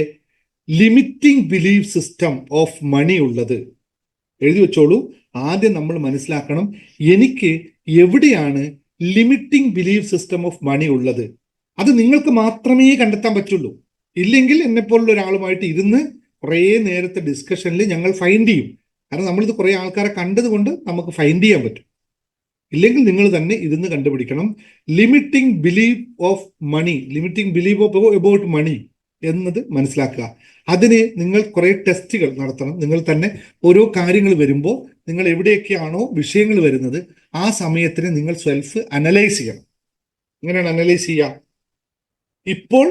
limiting belief system of money ഉള്ളത്. എഴുതി വെച്ചോളൂ. ആദ്യം നമ്മൾ മനസ്സിലാക്കണം, എനിക്ക് എവിടെയാണ് limiting belief system of money ഉള്ളത്. അത് നിങ്ങൾക്ക് മാത്രമേ കണ്ടെത്താൻ പറ്റുള്ളൂ. ഇല്ലെങ്കിൽ എന്നെപ്പോലുള്ള ഒരാളുമായിട്ട് ഇരുന്ന് കുറേ നേരത്തെ ഡിസ്കഷനിൽ ഞങ്ങൾ ഫൈൻഡ് ചെയ്യും. കാരണം നമ്മളിത് കുറേ ആൾക്കാരെ കണ്ടതുകൊണ്ട് നമുക്ക് ഫൈൻഡ് ചെയ്യാൻ പറ്റും. ഇല്ലെങ്കിൽ നിങ്ങൾ തന്നെ ഇരുന്ന് കണ്ടുപിടിക്കണം. Limiting believe of money, limiting believe about money എന്നത് മനസ്സിലാക്കുക. അതിന് നിങ്ങൾ കുറെ ടെസ്റ്റുകൾ നടത്തണം. നിങ്ങൾ തന്നെ ഓരോ കാര്യങ്ങൾ വരുമ്പോൾ നിങ്ങൾ എവിടെയൊക്കെയാണോ വിഷയങ്ങൾ വരുന്നത് ആ സമയത്തിന് നിങ്ങൾ സെൽഫ് അനലൈസ് ചെയ്യണം. എങ്ങനെയാണ് അനലൈസ് ചെയ്യുക? ഇപ്പോൾ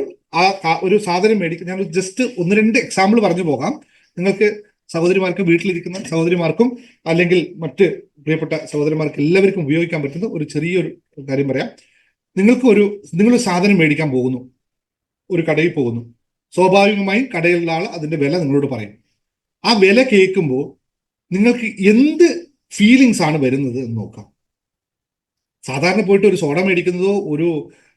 ഒരു സാധനം മേടിക്കും. ഞാൻ ജസ്റ്റ് 1-2 എക്സാമ്പിൾ പറഞ്ഞു പോകാം. നിങ്ങൾക്ക് സഹോദരിമാർക്കും വീട്ടിലിരിക്കുന്ന സഹോദരിമാർക്കും അല്ലെങ്കിൽ മറ്റ് പ്രിയപ്പെട്ട സഹോദരന്മാർക്ക് എല്ലാവർക്കും ഉപയോഗിക്കാൻ പറ്റുന്ന ഒരു ചെറിയൊരു കാര്യം പറയാം. നിങ്ങളൊരു സാധനം മേടിക്കാൻ പോകുന്നു, ഒരു കടയിൽ പോകുന്നു. സ്വാഭാവികമായും കടയിലുള്ള ആൾ അതിന്റെ വില നിങ്ങളോട് പറയും. ആ വില കേൾക്കുമ്പോൾ നിങ്ങൾക്ക് എന്ത് ഫീലിങ്സ് ആണ് വരുന്നത് എന്ന് നോക്കാം. സാധാരണ പോയിട്ട് ഒരു സോഡ മേടിക്കുന്നതോ ഒരു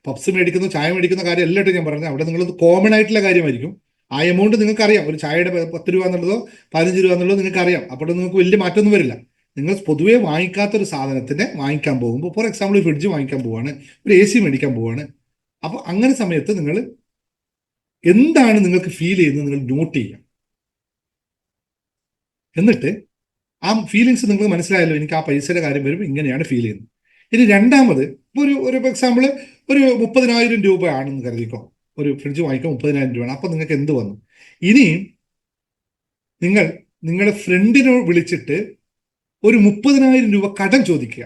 പപ്സ് മേടിക്കുന്നതോ ചായ മേടിക്കുന്ന കാര്യം എല്ലായിട്ടും ഞാൻ പറഞ്ഞത് അവിടെ നിങ്ങളത് കോമൺ ആയിട്ടുള്ള കാര്യമായിരിക്കും. ആ എമൗണ്ട് നിങ്ങൾക്ക് അറിയാം. ഒരു ചായയുടെ 10 രൂപ എന്നുള്ളതോ 15 രൂപ എന്നുള്ളതോ നിങ്ങൾക്ക് അറിയാം. അപ്പോൾ നിങ്ങൾക്ക് വലിയ മാറ്റമൊന്നും വരില്ല. നിങ്ങൾ പൊതുവെ വാങ്ങിക്കാത്തൊരു സാധനത്തിനെ വാങ്ങിക്കാൻ പോകുമ്പോൾ, ഫോർ എക്സാമ്പിൾ ഫ്രിഡ്ജ് വാങ്ങിക്കാൻ പോവാണ്, ഒരു AC മേടിക്കാൻ പോവാണ്. അപ്പോൾ അങ്ങനെ സമയത്ത് നിങ്ങൾ എന്താണ് നിങ്ങൾക്ക് ഫീൽ ചെയ്യുന്നത് നിങ്ങൾ നോട്ട് ചെയ്യാം. എന്നിട്ട് ആ ഫീലിങ്സ് നിങ്ങൾക്ക് മനസ്സിലായല്ലോ, എനിക്ക് ആ പൈസയുടെ കാര്യം വരുമ്പോൾ ഇങ്ങനെയാണ് ഫീൽ ചെയ്യുന്നത്. ഇനി രണ്ടാമത് ഒരു എക്സാമ്പിൾ, ഒരു 30,000 രൂപയാണെന്ന് കരുതിക്കോ, ഒരു ഫ്രിഡ്ജ് വാങ്ങിക്കാൻ 30,000 രൂപയാണ്. അപ്പൊ നിങ്ങൾക്ക് എന്ത് വന്നു? ഇനിയും നിങ്ങൾ നിങ്ങളുടെ ഫ്രണ്ടിനെ വിളിച്ചിട്ട് ഒരു 30,000 രൂപ കടം ചോദിക്കുക.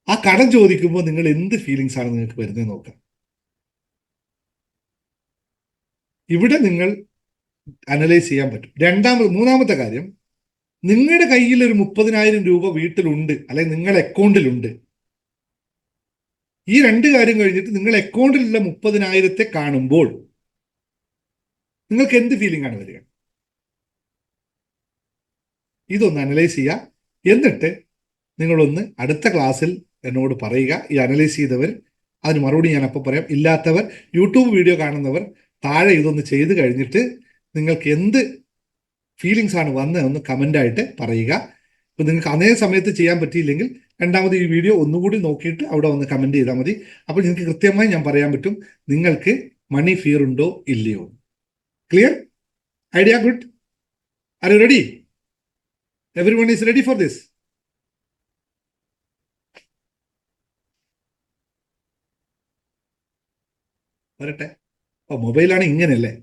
ആ കടം ചോദിക്കുമ്പോൾ നിങ്ങൾ എന്ത് ഫീലിങ്സ് ആണ് നിങ്ങൾക്ക് വരുന്നത് നോക്കുക. ഇവിടെ നിങ്ങൾ അനലൈസ് ചെയ്യാൻ പറ്റും. മൂന്നാമത്തെ കാര്യം, നിങ്ങളുടെ കയ്യിൽ ഒരു 30,000 രൂപ വീട്ടിലുണ്ട്, അല്ലെങ്കിൽ നിങ്ങളുടെ അക്കൗണ്ടിലുണ്ട്. ഈ രണ്ട് കാര്യം കഴിഞ്ഞിട്ട് നിങ്ങൾ അക്കൗണ്ടിലുള്ള 30,000 കാണുമ്പോൾ നിങ്ങൾക്ക് എന്ത് ഫീലിംഗ് ആണ് വരിക? ഇതൊന്ന് അനലൈസ് ചെയ്യുക. എന്നിട്ട് നിങ്ങളൊന്ന് അടുത്ത ക്ലാസ്സിൽ എന്നോട് പറയുക. ഈ അനലൈസ് ചെയ്തവർ അതിന് മറുപടി ഞാൻ അപ്പോൾ പറയാം. ഇല്ലാത്തവർ, യൂട്യൂബ് വീഡിയോ കാണുന്നവർ താഴെ ഇതൊന്ന് ചെയ്ത് കഴിഞ്ഞിട്ട് നിങ്ങൾക്ക് എന്ത് ഫീലിങ്സ് ആണ് വന്നതെന്ന് കമൻ്റായിട്ട് പറയുക. ഇപ്പം നിങ്ങൾക്ക് അതേ സമയത്ത് ചെയ്യാൻ പറ്റിയില്ലെങ്കിൽ രണ്ടാമത് ഈ വീഡിയോ ഒന്നുകൂടി നോക്കിയിട്ട് അവിടെ ഒന്ന് കമൻറ്റ് ചെയ്താൽ മതി. അപ്പോൾ നിങ്ങൾക്ക് കൃത്യമായി ഞാൻ പറയാൻ പറ്റും നിങ്ങൾക്ക് മണി ഫിയർ ഉണ്ടോ ഇല്ലയോ. Clear? Idea? Good. Are you ready? Everyone is ready for this? വരട്ടെ. ഓ, മൊബൈലാണ് ഇങ്ങനെയല്ലേ?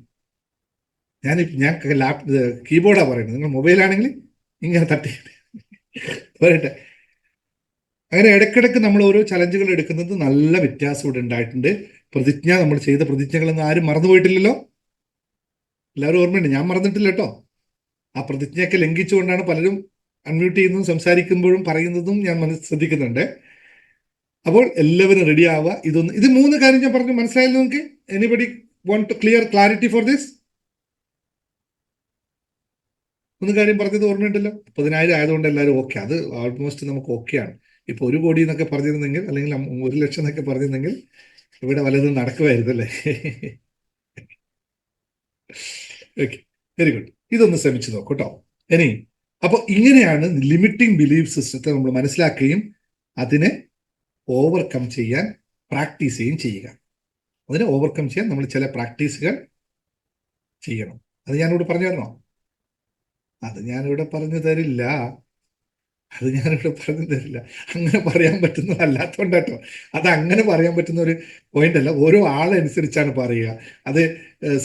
ഞാൻ കീബോർഡാണ് പറയുന്നത്. നിങ്ങൾ മൊബൈലാണെങ്കിൽ ഇങ്ങനെ തട്ടി വരട്ടെ. അങ്ങനെ ഇടയ്ക്കിടയ്ക്ക് നമ്മൾ ഓരോ ചലഞ്ചുകൾ എടുക്കുന്നത് നല്ല വ്യത്യാസം ഇവിടെ ഉണ്ടായിട്ടുണ്ട്. നമ്മൾ ചെയ്ത പ്രതിജ്ഞകളൊന്നും ആരും മറന്നുപോയിട്ടില്ലല്ലോ. എല്ലാവരും ഓർമ്മയുണ്ട്. ഞാൻ മറന്നിട്ടില്ല കേട്ടോ. ആ പ്രതിജ്ഞയൊക്കെ ലംഘിച്ചുകൊണ്ടാണ് പലരും അൺമ്യൂട്ട് ചെയ്യുന്നതും സംസാരിക്കുമ്പോഴും പറയുന്നതും ഞാൻ ശ്രദ്ധിക്കുന്നുണ്ട്. അപ്പോൾ എല്ലാവരും റെഡി ആവുക. ഇത് 3 കാര്യം ഞാൻ പറഞ്ഞു. മനസ്സിലായല്ലോ നിങ്ങൾക്ക്? Anybody want to clarity for this? 3 കാര്യം പറഞ്ഞത് ഓർമ്മയുണ്ടല്ലോ. 30,000 ആയതുകൊണ്ട് എല്ലാവരും ഓക്കെ. അത് ഓൾമോസ്റ്റ് നമുക്ക് ഓക്കെയാണ്. ഇപ്പൊ 1 കോടി എന്നൊക്കെ പറഞ്ഞിരുന്നെങ്കിൽ, അല്ലെങ്കിൽ 1 ലക്ഷം എന്നൊക്കെ പറഞ്ഞിരുന്നെങ്കിൽ ഇവിടെ വല്ലതും നടക്കുമായിരുന്നു അല്ലേ? Okay, very good. ഇതൊന്ന് ശ്രമിച്ചു നോക്കൂ കേട്ടോ. ഇനി അപ്പൊ ഇങ്ങനെയാണ് ലിമിറ്റിംഗ് ബിലീഫ് സിസ്റ്റത്തെ നമ്മൾ മനസ്സിലാക്കുകയും അതിനെ ഓവർകം ചെയ്യാൻ പ്രാക്ടീസ് ചെയ്യുക. അതിനെ ഓവർകം ചെയ്യാൻ നമ്മൾ ചില പ്രാക്ടീസുകൾ ചെയ്യണം. അത് ഞാനിവിടെ പറഞ്ഞു തരണോ? അത് ഞാനിവിടെ പറഞ്ഞു തരില്ല. അങ്ങനെ പറയാൻ പറ്റുന്നതല്ലാത്തോണ്ട് കേട്ടോ. അത് അങ്ങനെ പറയാൻ പറ്റുന്ന ഒരു പോയിന്റ് അല്ല. ഓരോ ആളനുസരിച്ചാണ് പറയുക. അത്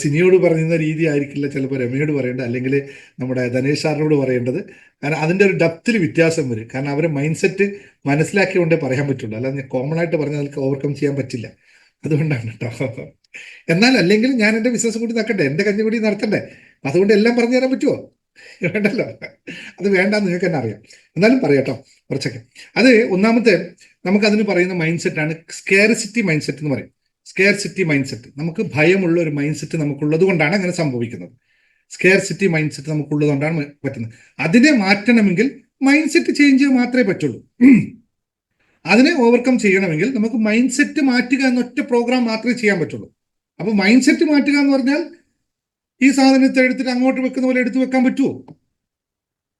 സിനിയോട് പറയുന്ന രീതി ആയിരിക്കില്ല ചിലപ്പോൾ രമയോട് പറയേണ്ടത്, അല്ലെങ്കിൽ നമ്മുടെ ധനേഷ് സാറിനോട് പറയേണ്ടത്. കാരണം അതിൻ്റെ ഒരു ഡെപ്തിൽ വ്യത്യാസം വരും. കാരണം അവരെ മൈൻഡ് സെറ്റ് മനസ്സിലാക്കിക്കൊണ്ടേ പറയാൻ പറ്റുള്ളൂ. അല്ലാതെ കോമൺ ആയിട്ട് പറഞ്ഞാൽ അവർക്ക് ഓവർകം ചെയ്യാൻ പറ്റില്ല. അതുകൊണ്ടാണ് കേട്ടോ. എന്നാൽ അല്ലെങ്കിൽ ഞാൻ എൻ്റെ ബിസിനസ് കൂടി നടക്കട്ടെ, എൻ്റെ കഞ്ഞി കൂടി നടത്തണ്ടേ. അതുകൊണ്ട് എല്ലാം പറഞ്ഞു തരാൻ പറ്റുമോ? വേണ്ടല്ലോ. അത് വേണ്ടെന്ന് നിങ്ങൾക്ക് തന്നെ അറിയാം. എന്നാലും പറയാട്ടോ കുറച്ചൊക്കെ. അത് ഒന്നാമത്തെ നമുക്കതിന് പറയുന്ന മൈൻഡ് സെറ്റാണ് സ്കെയർസിറ്റി മൈൻഡ് സെറ്റ് എന്ന് പറയും. സ്കെയർസിറ്റി മൈൻഡ് സെറ്റ്, നമുക്ക് ഭയമുള്ള ഒരു മൈൻഡ് സെറ്റ് നമുക്കുള്ളത് കൊണ്ടാണ് അങ്ങനെ സംഭവിക്കുന്നത്. സ്കെയർസിറ്റി മൈൻഡ് സെറ്റ് നമുക്കുള്ളത് കൊണ്ടാണ് പറ്റുന്നത്. അതിനെ മാറ്റണമെങ്കിൽ മൈൻഡ് സെറ്റ് ചേഞ്ച് ചെയ്യാൻ മാത്രമേ പറ്റുള്ളൂ. അതിനെ ഓവർകം ചെയ്യണമെങ്കിൽ നമുക്ക് മൈൻഡ് സെറ്റ് മാറ്റുക എന്നൊറ്റ പ്രോഗ്രാം മാത്രമേ ചെയ്യാൻ പറ്റുള്ളൂ. അപ്പൊ മൈൻഡ് സെറ്റ് മാറ്റുക എന്ന് പറഞ്ഞാൽ ഈ സാധനത്തെ എടുത്തിട്ട് അങ്ങോട്ട് വെക്കുന്ന പോലെ എടുത്തു വെക്കാൻ പറ്റുമോ?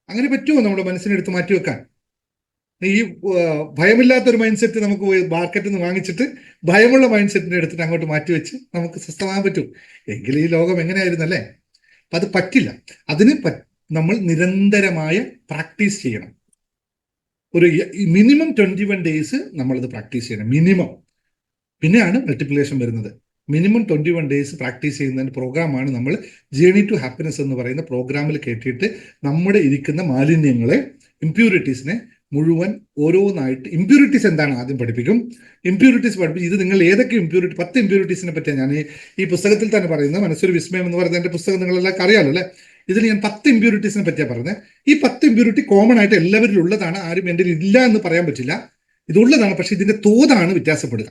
അങ്ങനെ പറ്റുമോ നമ്മുടെ മനസ്സിനെടുത്ത് മാറ്റി വെക്കാൻ? ഈ ഭയമില്ലാത്തൊരു മൈൻഡ് സെറ്റ് നമുക്ക് മാർക്കറ്റിൽ നിന്ന് വാങ്ങിച്ചിട്ട് ഭയമുള്ള മൈൻഡ് സെറ്റിനെ എടുത്തിട്ട് അങ്ങോട്ട് മാറ്റി വെച്ച് നമുക്ക് സ്വസ്ഥമാകാൻ പറ്റും? എങ്കിൽ ഈ ലോകം എങ്ങനെയായിരുന്നല്ലേ? അപ്പം അത് പറ്റില്ല. അതിന് നമ്മൾ നിരന്തരമായ പ്രാക്ടീസ് ചെയ്യണം. ഒരു മിനിമം 21 ഡേയ്സ് നമ്മളത് പ്രാക്ടീസ് ചെയ്യണം, മിനിമം. പിന്നെയാണ് മൾട്ടിപ്ലിക്കേഷൻ വരുന്നത്. മിനിമം 21 ഡേയ്സ് പ്രാക്ടീസ് ചെയ്യുന്നതിന് പ്രോഗ്രാമാണ് നമ്മൾ ജേണി ടു ഹാപ്പിനെസ് എന്ന് പറയുന്ന പ്രോഗ്രാമിൽ കേട്ടിട്ട് നമ്മുടെ ഇരിക്കുന്ന മാലിന്യങ്ങളെ, ഇംപ്യൂരിറ്റീസിനെ മുഴുവൻ ഓരോന്നായിട്ട്, ഇംപ്യൂരിറ്റീസ് എന്താണ് ആദ്യം പഠിപ്പിക്കും. ഇംപ്യൂരിറ്റീസ് പഠിപ്പിച്ച് ഇത് നിങ്ങൾ ഏതൊക്കെ 10 ഇംപ്യൂരിറ്റീസിനെ പറ്റിയാണ് ഞാൻ ഈ പുസ്തകത്തിൽ തന്നെ പറയുന്നത്. മനസ്സൊരു വിസ്മയം എന്ന് പറയുന്നത് എൻ്റെ പുസ്തകം നിങ്ങളെല്ലാം അറിയാമല്ലോ അല്ലേ? ഇതിൽ ഞാൻ 10 ഇംപ്യൂരിറ്റീസിനെ പറ്റിയാണ് പറയുന്നത്. ഈ 10 ഇംപ്യൂരിറ്റി കോമൺ ആയിട്ട് എല്ലാവരിലും ഉള്ളതാണ്. ആരും എൻ്റെ ഇല്ല എന്ന് പറയാൻ പറ്റില്ല. ഇതുള്ളതാണ്. പക്ഷെ ഇതിന്റെ തോതാണ് വ്യത്യാസപ്പെടുക.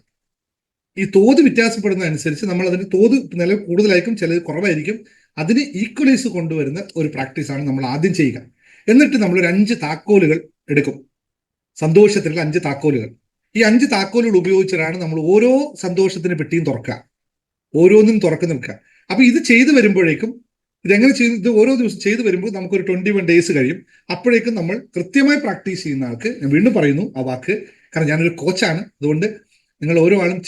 ഈ തോത് വ്യത്യാസപ്പെടുന്നതനുസരിച്ച് നമ്മൾ അതിന് തോത് നില കൂടുതലായിരിക്കും, ചിലത് കുറവായിരിക്കും. അതിന് ഈക്വലൈസ് കൊണ്ടുവരുന്ന ഒരു പ്രാക്ടീസാണ് നമ്മൾ ആദ്യം ചെയ്യുക. എന്നിട്ട് നമ്മൾ ഒരു 5 താക്കോലുകൾ എടുക്കും. സന്തോഷത്തിലുള്ള 5 താക്കോലുകൾ. ഈ 5 താക്കോലുകൾ ഉപയോഗിച്ചിട്ടാണ് നമ്മൾ ഓരോ സന്തോഷത്തിന് പെട്ടിയും തുറക്കുക, ഓരോന്നും തുറക്കി നിൽക്കുക. അപ്പൊ ഇത് ചെയ്തു വരുമ്പോഴേക്കും, ഇതെങ്ങനെ ചെയ്ത്, ഇത് ഓരോ ദിവസം ചെയ്തു വരുമ്പോൾ നമുക്കൊരു 21 ഡേയ്സ് കഴിയും. അപ്പോഴേക്കും നമ്മൾ കൃത്യമായി പ്രാക്ടീസ് ചെയ്യുന്ന ആൾക്ക്, ഞാൻ വീണ്ടും പറയുന്നു ആ വാക്ക്, കാരണം ഞാനൊരു കോച്ചാണ്. അതുകൊണ്ട് നിങ്ങൾ ഓരോ ആളും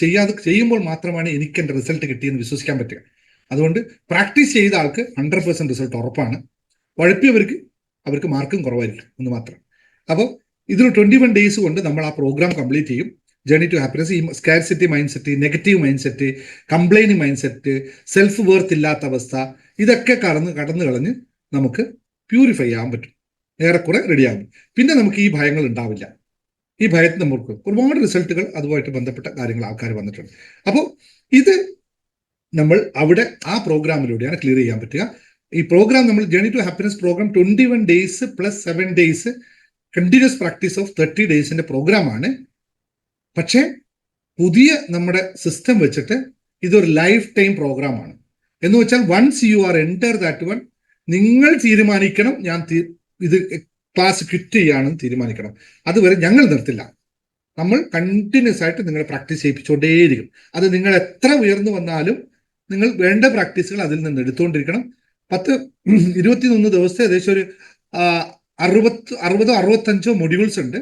ചെയ്യുമ്പോൾ മാത്രമാണ് എനിക്ക് എൻ്റെ റിസൾട്ട് കിട്ടിയെന്ന് വിശ്വസിക്കാൻ പറ്റുക. അതുകൊണ്ട് പ്രാക്ടീസ് ചെയ്ത ആൾക്ക് 100% റിസൾട്ട് ഉറപ്പാണ്. ഉഴപ്പിയവർക്ക് അവർക്ക് മാർക്കും കുറവായിരിക്കും എന്ന് മാത്രം. അപ്പോൾ ഇതിൽ 21 ഡേയ്സ് കൊണ്ട് നമ്മൾ ആ പ്രോഗ്രാം കംപ്ലീറ്റ് ചെയ്യും. ജേർണി ടു ഹാപ്പിനെസ്, ഈ scarcity mind set, negative mind set, complaining mind set, self worth ഇല്ലാത്ത അവസ്ഥ, ഇതൊക്കെ കടന്നു കളഞ്ഞ് നമുക്ക് പ്യൂരിഫൈ ചെയ്യാൻ പറ്റും, ഏറെക്കുറെ റെഡിയാകും. പിന്നെ നമുക്ക് ഈ ഭയങ്ങൾ ഉണ്ടാവില്ല. ഈ ഭയത്തിന് നമുക്ക് ഒരുപാട് റിസൾട്ടുകൾ അതുമായിട്ട് ബന്ധപ്പെട്ട കാര്യങ്ങൾ ആൾക്കാർ വന്നിട്ടുണ്ട്. അപ്പോൾ ഇത് നമ്മൾ അവിടെ ആ പ്രോഗ്രാമിലൂടെയാണ് ക്ലിയർ ചെയ്യാൻ പറ്റുക. ഈ പ്രോഗ്രാം നമ്മൾ journey to happiness programme 21 days plus 7 days continuous practice of 30 ഡേയ്സിന്റെ പ്രോഗ്രാമാണ്. പക്ഷേ പുതിയ നമ്മുടെ സിസ്റ്റം വെച്ചിട്ട് ഇതൊരു ലൈഫ് ടൈം പ്രോഗ്രാമാണ്. എന്ന് വെച്ചാൽ once you are enter that one, നിങ്ങൾ തീരുമാനിക്കണം ഞാൻ ഇത് ക്ലാസ് ക്വിറ്റ് ചെയ്യാണെന്ന് തീരുമാനിക്കണം. അതുവരെ ഞങ്ങൾ നിർത്തില്ല. നമ്മൾ കണ്ടിന്യൂസ് ആയിട്ട് നിങ്ങളെ പ്രാക്ടീസ് ചെയ്യിപ്പിച്ചുകൊണ്ടേയിരിക്കും. അത് നിങ്ങൾ എത്ര ഉയർന്നു വന്നാലും നിങ്ങൾ വേണ്ട പ്രാക്ടീസുകൾ അതിൽ നിന്ന് എടുത്തുകൊണ്ടിരിക്കണം. 21 ദിവസത്തെ ഏകദേശം ഒരു 65 മൊഡ്യൂൾസ് ഉണ്ട്.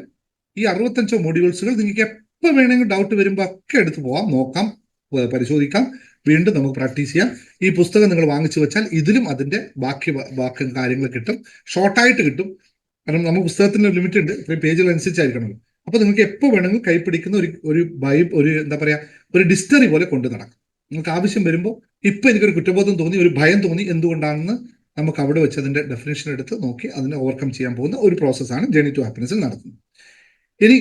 ഈ 65 മൊഡ്യൂൾസുകൾ നിങ്ങൾക്ക് എപ്പോൾ വേണമെങ്കിലും ഡൗട്ട് വരുമ്പോൾ ഒക്കെ എടുത്ത് പോവാം, നോക്കാം, പരിശോധിക്കാം, വീണ്ടും നമുക്ക് പ്രാക്ടീസ് ചെയ്യാം. ഈ പുസ്തകം നിങ്ങൾ വാങ്ങിച്ചു വെച്ചാൽ ഇതിലും അതിന്റെ ബാക്കി കാര്യങ്ങൾ കിട്ടും, ഷോർട്ടായിട്ട് കിട്ടും. കാരണം നമുക്ക് പുസ്തകത്തിന് ലിമിറ്റ് ഉണ്ട്, ഇത്രയും പേജുകൾ അനുസരിച്ചായിരിക്കണമല്ലോ. അപ്പൊ നിങ്ങൾക്ക് എപ്പോൾ വേണമെങ്കിലും കൈപ്പിടിക്കുന്ന ഒരു എന്താ പറയാ, ഒരു ഡിസ്റ്ററി പോലെ കൊണ്ടു നടക്കും. നിങ്ങൾക്ക് ആവശ്യം വരുമ്പോൾ ഇപ്പൊ എനിക്കൊരു കുറ്റബോധം തോന്നി, ഒരു ഭയം തോന്നി, എന്തുകൊണ്ടാണെന്ന് നമുക്ക് അവിടെ വെച്ച് അതിന്റെ ഡെഫിനേഷൻ എടുത്ത് നോക്കി അതിനെ ഓവർകം ചെയ്യാൻ പോകുന്ന ഒരു പ്രോസസ്സാണ് ജേർണി ടു ഹാപ്പിനെസ്സിൽ നടത്തുന്നത്. ഇനി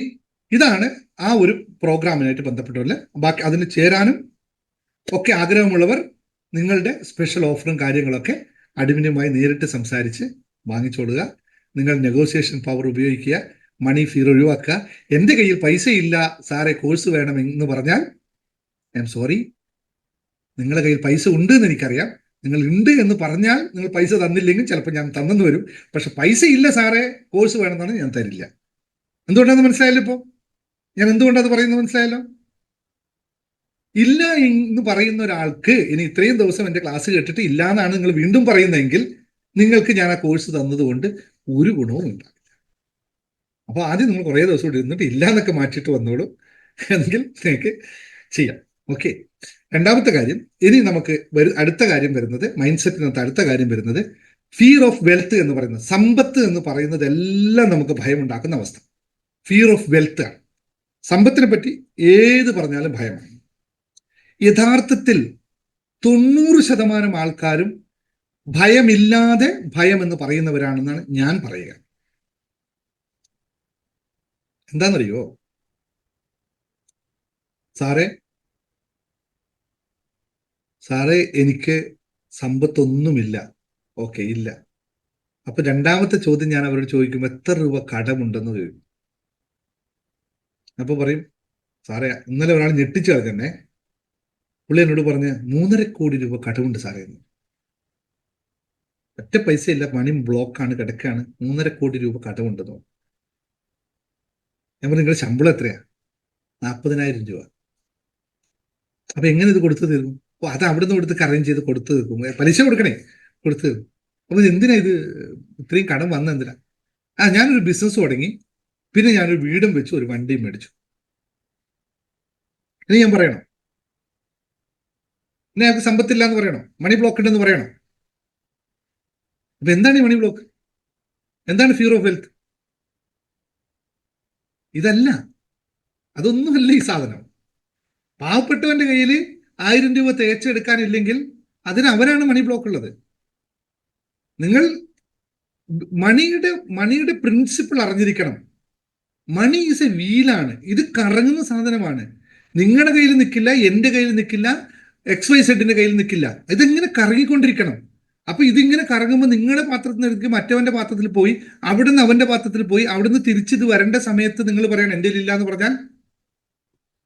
ഇതാണ് ആ ഒരു പ്രോഗ്രാമിനായിട്ട് ബന്ധപ്പെട്ടുള്ള. ബാക്കി അതിന് ചേരാനും ഒക്കെ ആഗ്രഹമുള്ളവർ നിങ്ങളുടെ സ്പെഷ്യൽ ഓഫറും കാര്യങ്ങളൊക്കെ അഡ്മിനുമായി നേരിട്ട് സംസാരിച്ച് വാങ്ങിച്ചോളുക. നിങ്ങൾ നെഗോസിയേഷൻ പവർ ഉപയോഗിക്കുക, മണി ഫീർ ഒഴിവാക്കുക. എൻ്റെ കയ്യിൽ പൈസ ഇല്ല സാറേ, കോഴ്സ് വേണമെന്ന് പറഞ്ഞാൽ ഐ എം സോറി, നിങ്ങളുടെ കയ്യിൽ പൈസ ഉണ്ട് എന്ന് എനിക്കറിയാം. നിങ്ങൾ ഉണ്ട് എന്ന് പറഞ്ഞാൽ നിങ്ങൾ പൈസ തന്നില്ലെങ്കിൽ ചിലപ്പോൾ ഞാൻ തന്നെന്ന് വരും. പക്ഷെ പൈസ ഇല്ല സാറേ, കോഴ്സ് വേണമെന്നാണ് ഞാൻ തരില്ല. എന്തുകൊണ്ടാണെന്ന് മനസ്സിലായല്ലോ? ഇപ്പോൾ ഞാൻ എന്തുകൊണ്ടത് പറയുന്നത് മനസ്സിലായല്ലോ? ഇല്ല എന്ന് പറയുന്ന ഒരാൾക്ക് ഇനി ഇത്രയും ദിവസം എൻ്റെ ക്ലാസ് കേട്ടിട്ട് ഇല്ല എന്നാണ് നിങ്ങൾ വീണ്ടും പറയുന്നതെങ്കിൽ നിങ്ങൾക്ക് ഞാൻ ആ കോഴ്സ് തന്നതുകൊണ്ട് ഒരു ഗുണവും ഉണ്ടാവില്ല. അപ്പോൾ ആദ്യം നിങ്ങൾ കുറേ ദിവസം കൂടി ഇരുന്നിട്ട് ഇല്ല എന്നൊക്കെ മാറ്റിയിട്ട് വന്നോളൂ, എങ്കിൽ നിങ്ങൾക്ക് ചെയ്യാം. ഓക്കെ. രണ്ടാമത്തെ കാര്യം, ഇനി നമുക്ക് അടുത്ത കാര്യം വരുന്നത്, മൈൻഡ് സെറ്റിനകത്ത് അടുത്ത കാര്യം വരുന്നത് ഫിയർ ഓഫ് വെൽത്ത് എന്ന് പറയുന്നത്. സമ്പത്ത് എന്ന് പറയുന്നത് എല്ലാം നമുക്ക് ഭയമുണ്ടാക്കുന്ന അവസ്ഥ. ഫിയർ ഓഫ് വെൽത്ത് ആണ്. സമ്പത്തിനെ പറ്റി ഏത് പറഞ്ഞാലും ഭയമാണ്. യഥാർത്ഥത്തിൽ 90% ആൾക്കാരും ഭയമില്ലാതെ ഭയം എന്ന് പറയുന്നവരാണെന്നാണ് ഞാൻ പറയുക. എന്താണെന്നറിയോ? സാറേ എനിക്ക് സമ്പത്തൊന്നുമില്ല. ഓക്കെ, ഇല്ല. അപ്പൊ രണ്ടാമത്തെ ചോദ്യം ഞാൻ അവരോട് ചോദിക്കുമ്പോൾ എത്ര രൂപ കടമുണ്ടെന്ന് ചോദിക്കും. അപ്പൊ പറയും, സാറേ ഇന്നലെ ഒരാൾ ഞെട്ടിച്ചു കളഞ്ഞെ, പുള്ളി എന്നോട് പറഞ്ഞ് 3.5 കോടി രൂപ കടമുണ്ട് സാറേ എന്ന്. ഒറ്റ പൈസ ഇല്ല, മണി ബ്ലോക്കാണ്, കിടക്കാണ്, 3.5 കോടി രൂപ കടമുണ്ടെന്നോ. ഞാൻ പറഞ്ഞു, നിങ്ങളുടെ ശമ്പളം എത്രയാ? 40,000 രൂപ. അപ്പൊ എങ്ങനെ ഇത് കൊടുത്തു തീർക്കും? അപ്പൊ അത് അവിടെ നിന്ന് കൊടുത്ത് അറേഞ്ച് ചെയ്ത് കൊടുത്തു തീർക്കും, പലിശ കൊടുക്കണേ, കൊടുത്തു തീർക്കും. അപ്പൊ എന്തിനാ ഇത് ഇത്രയും കടം വന്ന എന്തിനാ? ഞാനൊരു ബിസിനസ് തുടങ്ങി, പിന്നെ ഞാനൊരു വീടും വെച്ചു, ഒരു വണ്ടിയും മേടിച്ചു. ഇനി ഞാൻ പറയണം? ഇനി ഞങ്ങൾക്ക് സമ്പത്തില്ല എന്ന് പറയണം? മണി ബ്ലോക്ക് ഉണ്ടെന്ന് പറയണം? അപ്പൊ എന്താണ് ഈ മണി ബ്ലോക്ക്? എന്താണ് ഫിയർ ഓഫ് വെൽത്ത്? ഇതല്ല, അതൊന്നുമല്ല ഈ സാധനം. പാവപ്പെട്ടവന്റെ കയ്യിൽ 1000 രൂപ തേച്ചെടുക്കാനില്ലെങ്കിൽ അതിന് അവരാണ് മണി ബ്ലോക്ക് ഉള്ളത്. നിങ്ങൾ മണിയുടെ പ്രിൻസിപ്പിൾ അറിഞ്ഞിരിക്കണം. മണി ഈസ് എ വീലാണ്, ഇത് കറങ്ങുന്ന സാധനമാണ്. നിങ്ങളുടെ കയ്യിൽ നിൽക്കില്ല, എൻ്റെ കയ്യിൽ നിൽക്കില്ല, XYZ കയ്യിൽ നിൽക്കില്ല. ഇതെങ്ങനെ കറങ്ങിക്കൊണ്ടിരിക്കണം. അപ്പൊ ഇതിങ്ങനെ കറങ്ങുമ്പോൾ നിങ്ങളുടെ പാത്രത്തിൽ നിന്ന് എടുക്കുക, മറ്റവന്റെ പാത്രത്തിൽ പോയി, അവിടുന്ന് അവന്റെ പാത്രത്തിൽ പോയി, അവിടുന്ന് തിരിച്ചിത് വരേണ്ട സമയത്ത് നിങ്ങൾ പറയണം എൻ്റെ ഇല്ല എന്ന് പറഞ്ഞാൽ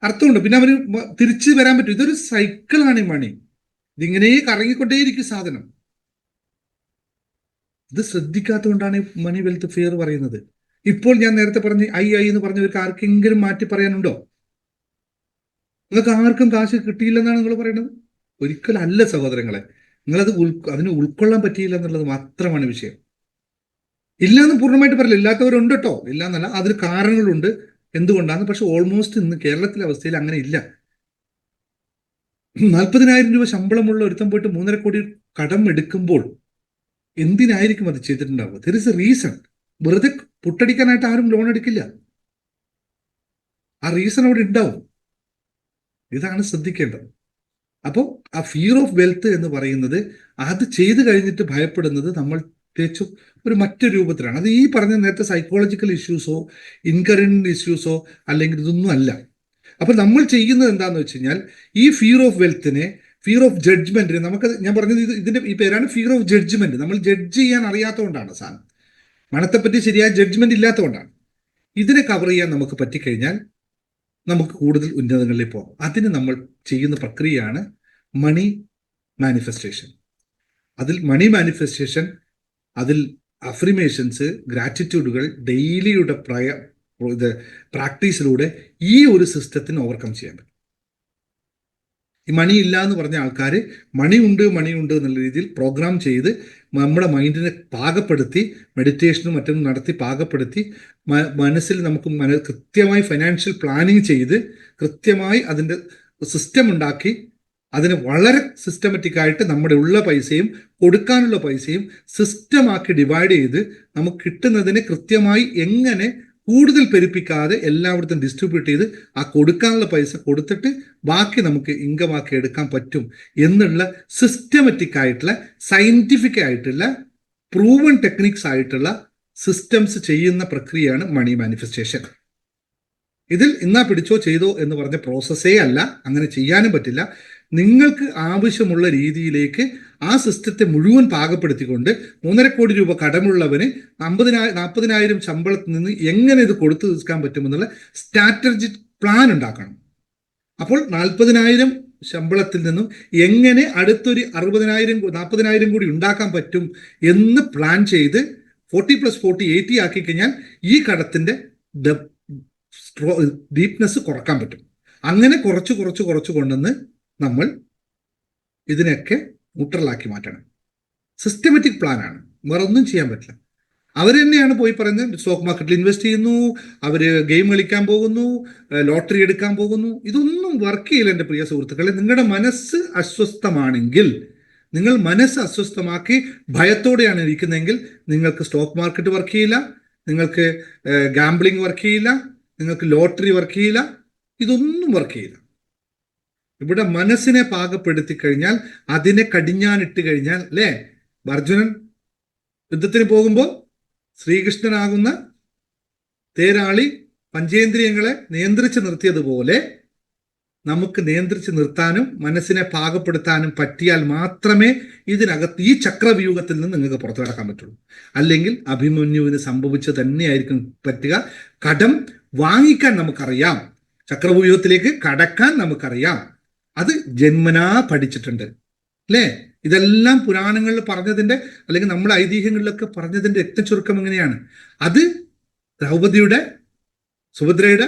അർത്ഥമുണ്ട്. പിന്നെ അവന് തിരിച്ചു വരാൻ പറ്റും. ഇതൊരു സൈക്കിളാണ് ഈ മണി. ഇതിങ്ങനെ കറങ്ങിക്കൊണ്ടേയിരിക്കും സാധനം. ഇത് ശ്രദ്ധിക്കാത്തതുകൊണ്ടാണ് ഈ മണി വെൽത്ത് ഫിയർ പറയുന്നത്. ഇപ്പോൾ ഞാൻ നേരത്തെ പറഞ്ഞ് ഐ എന്ന് പറഞ്ഞവർക്ക് ആർക്കെങ്കിലും മാറ്റി പറയാനുണ്ടോ? നിങ്ങൾക്ക് ആർക്കും കാശ് കിട്ടിയില്ലെന്നാണ് നിങ്ങൾ പറയുന്നത്? ഒരിക്കലല്ല സഹോദരങ്ങളെ. നിങ്ങളത് അതിന് ഉൾക്കൊള്ളാൻ പറ്റിയില്ല എന്നുള്ളത് മാത്രമാണ് വിഷയം. ഇല്ലാന്ന് പൂർണ്ണമായിട്ട് പറയില്ല, ഇല്ലാത്തവരുണ്ട് കേട്ടോ, ഇല്ല എന്നല്ല, അതിന് കാരണങ്ങളുണ്ട് എന്തുകൊണ്ടാണ്. പക്ഷെ ഓൾമോസ്റ്റ് ഇന്ന് കേരളത്തിലെ അവസ്ഥയിൽ അങ്ങനെ ഇല്ല. 40,000 രൂപ ശമ്പളമുള്ള ഒരുത്തം പോയിട്ട് 3.5 കോടി കടം എടുക്കുമ്പോൾ എന്തിനായിരിക്കും അത് ചെയ്തിട്ടുണ്ടാവുക? There is a reason. വെറുതെ പുട്ടടിക്കാനായിട്ട് ആരും ലോൺ എടുക്കില്ല. ആ റീസൺ അവിടെ ഉണ്ടാവും. ഇതാണ് ശ്രദ്ധിക്കേണ്ടത്. അപ്പോൾ ആ ഫിയർ ഓഫ് വെൽത്ത് എന്ന് പറയുന്നത്, അത് ചെയ്തു കഴിഞ്ഞിട്ട് ഭയപ്പെടുന്നത് നമ്മൾ തികച്ചും ഒരു മറ്റൊരു രൂപത്തിലാണ്. അത് ഈ പറഞ്ഞ നേരത്തെ സൈക്കോളജിക്കൽ ഇഷ്യൂസോ ഇൻകറന്റ് ഇഷ്യൂസോ അല്ലെങ്കിൽ ഇതൊന്നും അല്ല. അപ്പൊ നമ്മൾ ചെയ്യുന്നത് എന്താന്ന് വെച്ച് കഴിഞ്ഞാൽ, ഈ ഫിയർ ഓഫ് വെൽത്തിനെ, ഫിയർ ഓഫ് ജഡ്ജ്മെന്റിനെ, നമുക്ക് ഞാൻ പറഞ്ഞത് ഇതിന്റെ ഈ പേരാണ് ഫിയർ ഓഫ് ജഡ്ജ്മെന്റ്. നമ്മൾ ജഡ്ജ് ചെയ്യാൻ അറിയാത്തതുകൊണ്ടാണ് സാധനം, മണത്തെപ്പറ്റി ശരിയായ ജഡ്ജ്മെന്റ് ഇല്ലാത്തതുകൊണ്ടാണ്. ഇതിനെ കവർ ചെയ്യാൻ നമുക്ക് പറ്റിക്കഴിഞ്ഞാൽ നമുക്ക് കൂടുതൽ ഉന്നതങ്ങളിൽ പോകാം. അതിന് നമ്മൾ ചെയ്യുന്ന പ്രക്രിയയാണ് മണി മാനിഫെസ്റ്റേഷൻ. അതിൽ മണി മാനിഫെസ്റ്റേഷൻ, അതിൽ അഫ്രിമേഷൻസ്, ഗ്രാറ്റിറ്റ്യൂഡുകൾ, ഡെയിലിയുടെ പ്രാക്ടീസിലൂടെ ഈ ഒരു സിസ്റ്റത്തിന് ഓവർകം ചെയ്യാൻ പറ്റും. ഈ മണി ഇല്ല എന്ന് പറഞ്ഞ ആൾക്കാർ മണി ഉണ്ട് എന്നുള്ള രീതിയിൽ പ്രോഗ്രാം ചെയ്ത് നമ്മുടെ മൈൻഡിനെ പാകപ്പെടുത്തി, മെഡിറ്റേഷനും മറ്റും നടത്തി പാകപ്പെടുത്തി, മനസ്സിൽ നമുക്ക് കൃത്യമായി ഫൈനാൻഷ്യൽ പ്ലാനിങ് ചെയ്ത് കൃത്യമായി അതിൻ്റെ സിസ്റ്റം ഉണ്ടാക്കി, അതിന് വളരെ സിസ്റ്റമാറ്റിക് ആയിട്ട് നമ്മുടെ ഉള്ള പൈസയും കൊടുക്കാനുള്ള പൈസയും സിസ്റ്റമാക്കി ഡിവൈഡ് ചെയ്ത് നമുക്ക് കിട്ടുന്നതിന് കൃത്യമായി എങ്ങനെ കൂടുതൽ പെരുപ്പിക്കാതെ എല്ലായിടത്തും ഡിസ്ട്രിബ്യൂട്ട് ചെയ്ത് ആ കൊടുക്കാനുള്ള പൈസ കൊടുത്തിട്ട് ബാക്കി നമുക്ക് ഇൻകമാക്കി എടുക്കാൻ പറ്റും എന്നുള്ള സിസ്റ്റമാറ്റിക് ആയിട്ടുള്ള, സയന്റിഫിക് ആയിട്ടുള്ള, പ്രൂവൺ ടെക്നിക്സ് ആയിട്ടുള്ള സിസ്റ്റംസ് ചെയ്യുന്ന പ്രക്രിയയാണ് മണി മാനിഫെസ്റ്റേഷൻ. ഇതിൽ ഇന്നാ പിടിച്ചോ ചെയ്തോ എന്ന് പറഞ്ഞ പ്രോസസ്സേ അല്ല, അങ്ങനെ ചെയ്യാനും പറ്റില്ല. നിങ്ങൾക്ക് ആവശ്യമുള്ള രീതിയിലേക്ക് ആ സിസ്റ്റത്തെ മുഴുവൻ പാകപ്പെടുത്തിക്കൊണ്ട് 3.5 കോടി രൂപ കടമുള്ളവന് 40,000 ശമ്പളത്തിൽ നിന്ന് എങ്ങനെ ഇത് കൊടുത്തു തീർക്കാൻ പറ്റുമെന്നുള്ള സ്ട്രാറ്റജിക് പ്ലാൻ ഉണ്ടാക്കണം. അപ്പോൾ 40,000 ശമ്പളത്തിൽ നിന്നും എങ്ങനെ അടുത്തൊരു 40,000 കൂടി ഉണ്ടാക്കാൻ പറ്റും എന്ന് പ്ലാൻ ചെയ്ത് 40+40 80 ആക്കി കഴിഞ്ഞാൽ ഈ കടത്തിന്റെ ഡീപ്നെസ് കുറക്കാൻ പറ്റും. അങ്ങനെ കുറച്ച് കൊണ്ടുവന്ന് നമ്മൾ ഇതിനൊക്കെ ന്യൂട്രലാക്കി മാറ്റണം. സിസ്റ്റമാറ്റിക് പ്ലാനാണ്, വേറെ ഒന്നും ചെയ്യാൻ പറ്റില്ല. അവർ തന്നെയാണ് പോയി പറയുന്നത് സ്റ്റോക്ക് മാർക്കറ്റിൽ ഇൻവെസ്റ്റ് ചെയ്യുന്നു, അവർ ഗെയിം കളിക്കാൻ പോകുന്നു, ലോട്ടറി എടുക്കാൻ പോകുന്നു. ഇതൊന്നും വർക്ക് ചെയ്യില്ല എൻ്റെ പ്രിയ സുഹൃത്തുക്കളെ. നിങ്ങളുടെ മനസ്സ് അസ്വസ്ഥമാണെങ്കിൽ, നിങ്ങൾ മനസ്സ് അസ്വസ്ഥമാക്കി ഭയത്തോടെയാണ് ഇരിക്കുന്നതെങ്കിൽ നിങ്ങൾക്ക് സ്റ്റോക്ക് മാർക്കറ്റ് വർക്ക് ചെയ്യില്ല, നിങ്ങൾക്ക് ഗാംബ്ലിംഗ് വർക്ക് ചെയ്യില്ല, നിങ്ങൾക്ക് ലോട്ടറി വർക്ക് ചെയ്യില്ല, ഇതൊന്നും വർക്ക് ചെയ്യില്ല. ഇവിടെ മനസ്സിനെ പാകപ്പെടുത്തി കഴിഞ്ഞാൽ, അതിനെ കടിഞ്ഞാനിട്ട് കഴിഞ്ഞാൽ, അല്ലേ, അർജുനൻ യുദ്ധത്തിന് പോകുമ്പോൾ ശ്രീകൃഷ്ണനാകുന്ന തേരാളി പഞ്ചേന്ദ്രിയങ്ങളെ നിയന്ത്രിച്ച് നിർത്തിയതുപോലെ നമുക്ക് നിയന്ത്രിച്ച് നിർത്താനും മനസ്സിനെ പാകപ്പെടുത്താനും പറ്റിയാൽ മാത്രമേ ഇതിനകത്ത് ഈ ചക്രവ്യൂഹത്തിൽ നിന്ന് നിങ്ങൾക്ക് പുറത്തു കടക്കാൻ പറ്റുള്ളൂ. അല്ലെങ്കിൽ അഭിമന്യുവിന് സംഭവിച്ചത് തന്നെയായിരിക്കും പറ്റുക. കടം വാങ്ങിക്കാൻ നമുക്കറിയാം, ചക്രവ്യൂഹത്തിലേക്ക് കടക്കാൻ നമുക്കറിയാം, അത് ജന്മനാ പഠിച്ചിട്ടുണ്ട്, അല്ലേ? ഇതെല്ലാം പുരാണങ്ങളിൽ പറഞ്ഞതിന്റെ, അല്ലെങ്കിൽ നമ്മുടെ ഐതിഹ്യങ്ങളിലൊക്കെ പറഞ്ഞതിന്റെ രക്തചുരുക്കം എങ്ങനെയാണ്? അത് ദ്രൗപദിയുടെ, സുഭദ്രയുടെ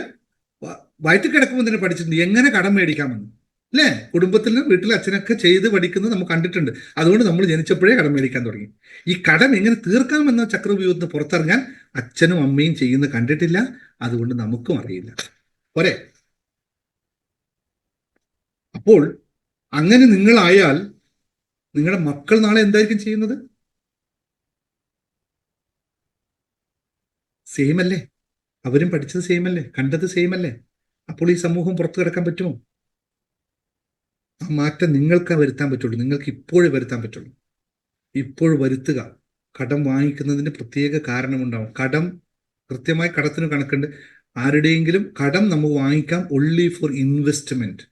വയറ്റിൽ കിടക്കുമ്പോൾ തന്നെ പഠിച്ചിട്ടുണ്ട് എങ്ങനെ കടം മേടിക്കാമെന്ന്, അല്ലേ? കുടുംബത്തിൽ വീട്ടിൽ അച്ഛനൊക്കെ ചെയ്ത് പഠിക്കുന്നത് നമുക്ക് കണ്ടിട്ടുണ്ട്. അതുകൊണ്ട് നമ്മൾ ജനിച്ചപ്പോഴേ കടം മേടിക്കാൻ തുടങ്ങി. ഈ കടം എങ്ങനെ തീർക്കാമെന്ന ചക്രവ്യൂഹത്തിന് പുറത്തിറങ്ങാൻ അച്ഛനും അമ്മയും ചെയ്യുന്നത് കണ്ടിട്ടില്ല, അതുകൊണ്ട് നമുക്കും അറിയില്ല. പോരെ? അപ്പോൾ അങ്ങനെ നിങ്ങളായാൽ നിങ്ങളുടെ മക്കൾ നാളെ എന്തായിരിക്കും ചെയ്യുന്നത്? സെയിം അല്ലേ? അവരും പഠിച്ചത് സെയിം അല്ലേ? കണ്ടത് സെയിം അല്ലേ? അപ്പോൾ ഈ സമൂഹം പുറത്തു കിടക്കാൻ പറ്റുമോ? ആ മാറ്റം നിങ്ങൾക്ക് വരുത്താൻ പറ്റുള്ളൂ. നിങ്ങൾക്ക് ഇപ്പോഴും വരുത്താൻ പറ്റുള്ളൂ. ഇപ്പോഴും വരുത്തുക. കടം വാങ്ങിക്കുന്നതിന് പ്രത്യേക കാരണമുണ്ടാവും. കടം കൃത്യമായി കടത്തിന് കണക്കുണ്ട്. ആരുടെയെങ്കിലും കടം നമുക്ക് വാങ്ങിക്കാം ഒൺലി ഫോർ ഇൻവെസ്റ്റ്മെന്റ്.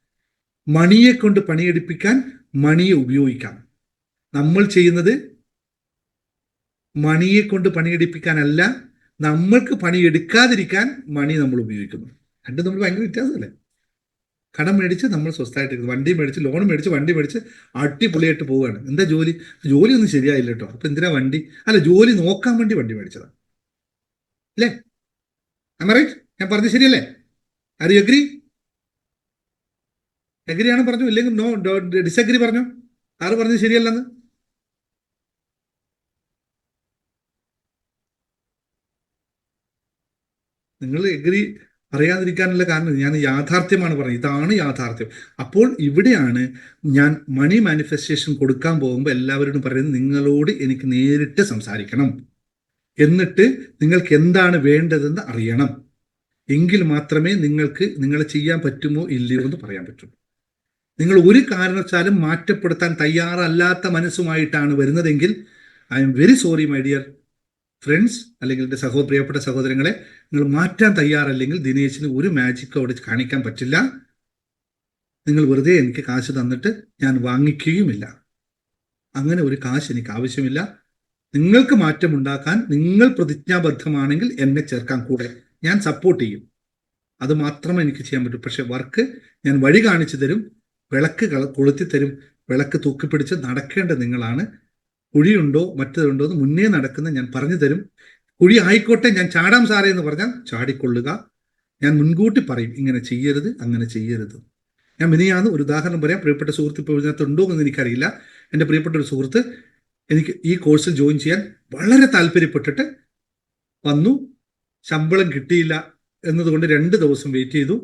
മണിയെ കൊണ്ട് പണിയെടുപ്പിക്കാൻ മണിയെ ഉപയോഗിക്കാം. നമ്മൾ ചെയ്യുന്നത് മണിയെ കൊണ്ട് പണിയെടുപ്പിക്കാനല്ല, നമ്മൾക്ക് പണിയെടുക്കാതിരിക്കാൻ മണി നമ്മൾ ഉപയോഗിക്കുന്നു. രണ്ടും നമ്മൾ ഭയങ്കര വ്യത്യാസമല്ലേ? കടം മേടിച്ച് നമ്മൾ സ്വസ്ഥമായിട്ട് വണ്ടി മേടിച്ച്, ലോൺ മേടിച്ച്, വണ്ടി മേടിച്ച് അടിപൊളിയായിട്ട് പോവുകയാണ്. എന്താ ജോലി? ജോലിയൊന്നും ശരിയായില്ല കേട്ടോ. അപ്പൊ എന്തിനാ വണ്ടി? അല്ല, ജോലി നോക്കാൻ വേണ്ടി വണ്ടി മേടിച്ചതാ, അല്ലേ? റൈറ്റ്? ഞാൻ പറഞ്ഞത് ശരിയല്ലേ? Are you agree? അഗ്രിയാണ് പറഞ്ഞു, ഇല്ലെങ്കിൽ നോ ഡിസഗ്രി പറഞ്ഞു. ആറ് പറഞ്ഞത് ശരിയല്ലെന്ന്? നിങ്ങൾ എഗ്രി പറയാതിരിക്കാനുള്ള കാരണം ഞാൻ യാഥാർത്ഥ്യമാണ് പറയുന്നത്. ഇതാണ് യാഥാർത്ഥ്യം. അപ്പോൾ ഇവിടെയാണ് ഞാൻ മണി മാനിഫെസ്റ്റേഷൻ കൊടുക്കാൻ പോകുമ്പോൾ എല്ലാവരോടും പറയുന്നത്, നിങ്ങളോട് എനിക്ക് നേരിട്ട് സംസാരിക്കണം. എന്നിട്ട് നിങ്ങൾക്ക് എന്താണ് വേണ്ടതെന്ന് അറിയണം. എങ്കിൽ മാത്രമേ നിങ്ങൾക്ക് നിങ്ങളെ ചെയ്യാൻ പറ്റുമോ ഇല്ലയോ എന്ന് പറയാൻ പറ്റുള്ളൂ. നിങ്ങൾ ഒരു കാരണവശാലും മാറ്റപ്പെടുത്താൻ തയ്യാറല്ലാത്ത മനസ്സുമായിട്ടാണ് വരുന്നതെങ്കിൽ I am very sorry my dear friends, അല്ലെങ്കിൽ എൻ്റെ പ്രിയപ്പെട്ട സഹോദരങ്ങളെ, നിങ്ങൾ മാറ്റാൻ തയ്യാറല്ലെങ്കിൽ ദിനേശിന് ഒരു മാജിക്കും അവിടെ കാണിക്കാൻ പറ്റില്ല. നിങ്ങൾ വെറുതെ എനിക്ക് കാശ് തന്നിട്ട് ഞാൻ വാങ്ങിക്കുകയുമില്ല. അങ്ങനെ ഒരു കാശ് എനിക്ക് ആവശ്യമില്ല. നിങ്ങൾക്ക് മാറ്റമുണ്ടാക്കാൻ നിങ്ങൾ പ്രതിജ്ഞാബദ്ധമാണെങ്കിൽ എന്നെ ചേർക്കാൻ കൂടെ ഞാൻ സപ്പോർട്ട് ചെയ്യും. അത് മാത്രമേ എനിക്ക് ചെയ്യാൻ പറ്റൂ. പക്ഷെ വർക്ക് ഞാൻ വഴി കാണിച്ചു തരും, വിളക്ക് കൊളുത്തി തരും. വിളക്ക് തൂക്കിപ്പിടിച്ച് നടക്കേണ്ട നിങ്ങളാണ്. കുഴിയുണ്ടോ മറ്റതുണ്ടോ എന്ന് മുന്നേ നടക്കുന്ന ഞാൻ പറഞ്ഞു തരും. കുഴി ആയിക്കോട്ടെ, ഞാൻ ചാടാം സാറേ എന്ന് പറഞ്ഞാൽ ചാടിക്കൊള്ളുക. ഞാൻ മുൻകൂട്ടി പറയും, ഇങ്ങനെ ചെയ്യരുത്, അങ്ങനെ ചെയ്യരുത്. ഞാൻ മിനിയാന്ന് ഒരു ഉദാഹരണം പറയാം. പ്രിയപ്പെട്ട സുഹൃത്ത് ഇപ്പോൾ ഇതിനകത്തുണ്ടോ എന്ന് എനിക്കറിയില്ല. എൻ്റെ പ്രിയപ്പെട്ട ഒരു സുഹൃത്ത് എനിക്ക് ഈ കോഴ്സിൽ ജോയിൻ ചെയ്യാൻ വളരെ താല്പര്യപ്പെട്ടിട്ട് വന്നു. ശമ്പളം കിട്ടിയില്ല എന്നതുകൊണ്ട് 2 ദിവസം വെയിറ്റ് ചെയ്തു.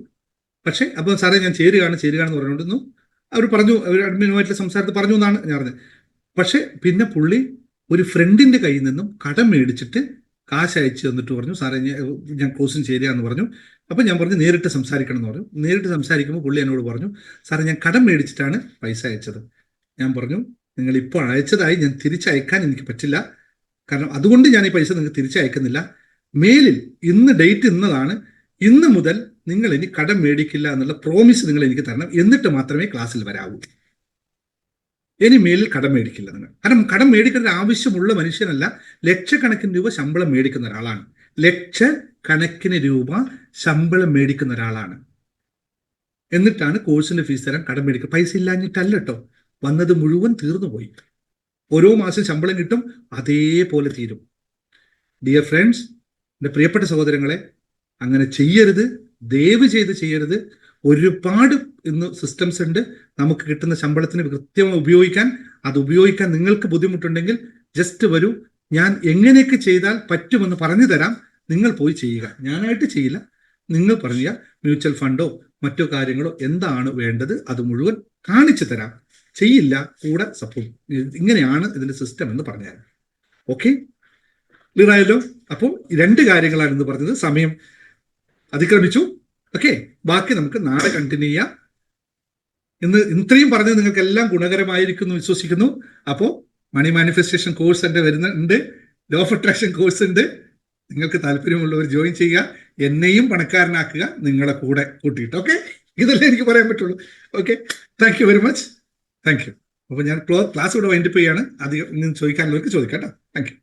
പക്ഷേ അപ്പോൾ സാറേ ഞാൻ ചേരുകയാണെന്ന് പറഞ്ഞുകൊണ്ടിരുന്നു. അവർ പറഞ്ഞു, അവർ അഡ്മിനുമായിട്ടുള്ള സംസാരത്തിൽ പറഞ്ഞു എന്നാണ് ഞാൻ അറിഞ്ഞത്. പക്ഷെ പിന്നെ പുള്ളി ഒരു ഫ്രണ്ടിന്റെ കയ്യിൽ നിന്നും കടം മേടിച്ചിട്ട് കാശ് അയച്ചു തന്നിട്ട് പറഞ്ഞു, സാറേ ഞാൻ കോഴ്സിന് ചേരുകയെന്ന് പറഞ്ഞു. അപ്പം ഞാൻ പറഞ്ഞു നേരിട്ട് സംസാരിക്കണം എന്ന് പറഞ്ഞു. നേരിട്ട് സംസാരിക്കുമ്പോൾ പുള്ളി എന്നോട് പറഞ്ഞു, സാറേ ഞാൻ കടം മേടിച്ചിട്ടാണ് പൈസ അയച്ചത്. ഞാൻ പറഞ്ഞു, നിങ്ങൾ ഇപ്പോൾ അയച്ചതായി ഞാൻ തിരിച്ചയക്കാൻ എനിക്ക് പറ്റില്ല. കാരണം അതുകൊണ്ട് ഞാൻ ഈ പൈസ നിങ്ങൾക്ക് തിരിച്ചയക്കുന്നില്ല. മേലിൽ ഇന്ന് ഡേറ്റ് ഇന്നതാണ്, ഇന്ന് മുതൽ നിങ്ങൾ ഇനി കടം മേടിക്കില്ല എന്നുള്ള പ്രോമിസ് നിങ്ങൾ എനിക്ക് തരണം. എന്നിട്ട് മാത്രമേ ക്ലാസ്സിൽ വരാവൂ. ഇനി മേലിൽ കടം മേടിക്കില്ല നിങ്ങൾ. കാരണം കടം മേടിക്കേണ്ട ആവശ്യമുള്ള മനുഷ്യനല്ല, ലക്ഷക്കണക്കിന് രൂപ ശമ്പളം മേടിക്കുന്ന ഒരാളാണ്. ലക്ഷക്കണക്കിന് രൂപ ശമ്പളം മേടിക്കുന്ന ഒരാളാണ്. എന്നിട്ടാണ് കോഴ്സിന്റെ ഫീസ് തരാൻ കടം മേടിക്കുക. പൈസ ഇല്ലാഞ്ഞിട്ടല്ല കേട്ടോ, വന്നത് മുഴുവൻ തീർന്നു പോയി. ഓരോ മാസം ശമ്പളം കിട്ടും, അതേപോലെ തീരും. ഡിയർ ഫ്രണ്ട്സ്, എൻ്റെ പ്രിയപ്പെട്ട സഹോദരങ്ങളെ, അങ്ങനെ ചെയ്യരുത്, ദയവ് ചെയ്ത് ചെയ്യരുത്. ഒരുപാട് ഇന്ന് സിസ്റ്റംസ് ഉണ്ട് നമുക്ക് കിട്ടുന്ന ശമ്പളത്തിന് കൃത്യമായി ഉപയോഗിക്കാൻ. അത് ഉപയോഗിക്കാൻ നിങ്ങൾക്ക് ബുദ്ധിമുട്ടുണ്ടെങ്കിൽ ജസ്റ്റ് വരൂ, ഞാൻ എങ്ങനെയൊക്കെ ചെയ്താൽ പറ്റുമെന്ന് പറഞ്ഞു തരാം. നിങ്ങൾ പോയി ചെയ്യുക. ഞാനായിട്ട് ചെയ്യില്ല, നിങ്ങൾ പറയുക. മ്യൂച്വൽ ഫണ്ടോ മറ്റോ കാര്യങ്ങളോ എന്താണ് വേണ്ടത് അത് മുഴുവൻ കാണിച്ചു തരാം. ചെയ്യില്ല, കൂടെ സപ്പോർട്ട്. ഇങ്ങനെയാണ് ഇതിന്റെ സിസ്റ്റം എന്ന് പറഞ്ഞാൽ ഓക്കെ, ക്ലിയർ ആയല്ലോ? അപ്പോൾ 2 കാര്യങ്ങളാണ് ഇന്ന് പറഞ്ഞത്. സമയം അതിക്രമിച്ചു. ഓക്കെ, ബാക്കി നമുക്ക് നാളെ കണ്ടിന്യൂ ചെയ്യാം. ഇന്ന് ഇത്രയും പറഞ്ഞത് നിങ്ങൾക്ക് എല്ലാം ഗുണകരമായിരിക്കുന്നു വിശ്വസിക്കുന്നു. അപ്പോൾ മണി മാനിഫെസ്റ്റേഷൻ കോഴ്സ് എൻ്റെ വരുന്നുണ്ട്, ലോ ഓഫ് അട്രാക്ഷൻ കോഴ്സ് ഉണ്ട്. നിങ്ങൾക്ക് താല്പര്യമുള്ളവർ ജോയിൻ ചെയ്യുക. എന്നെയും പണക്കാരനാക്കുക, നിങ്ങളെ കൂടെ കൂട്ടിയിട്ട്. ഓക്കെ, ഇതല്ലേ എനിക്ക് പറയാൻ പറ്റുള്ളൂ. Okay, thank you very much. Thank you. അപ്പോൾ ഞാൻ ക്ലാസ് ഇവിടെ വൈൻഡപ്പ് ചെയ്യാണ്. അധികം ചോദിക്കാനുള്ളവർക്ക് ചോദിക്കാം കേട്ടോ. Thank you.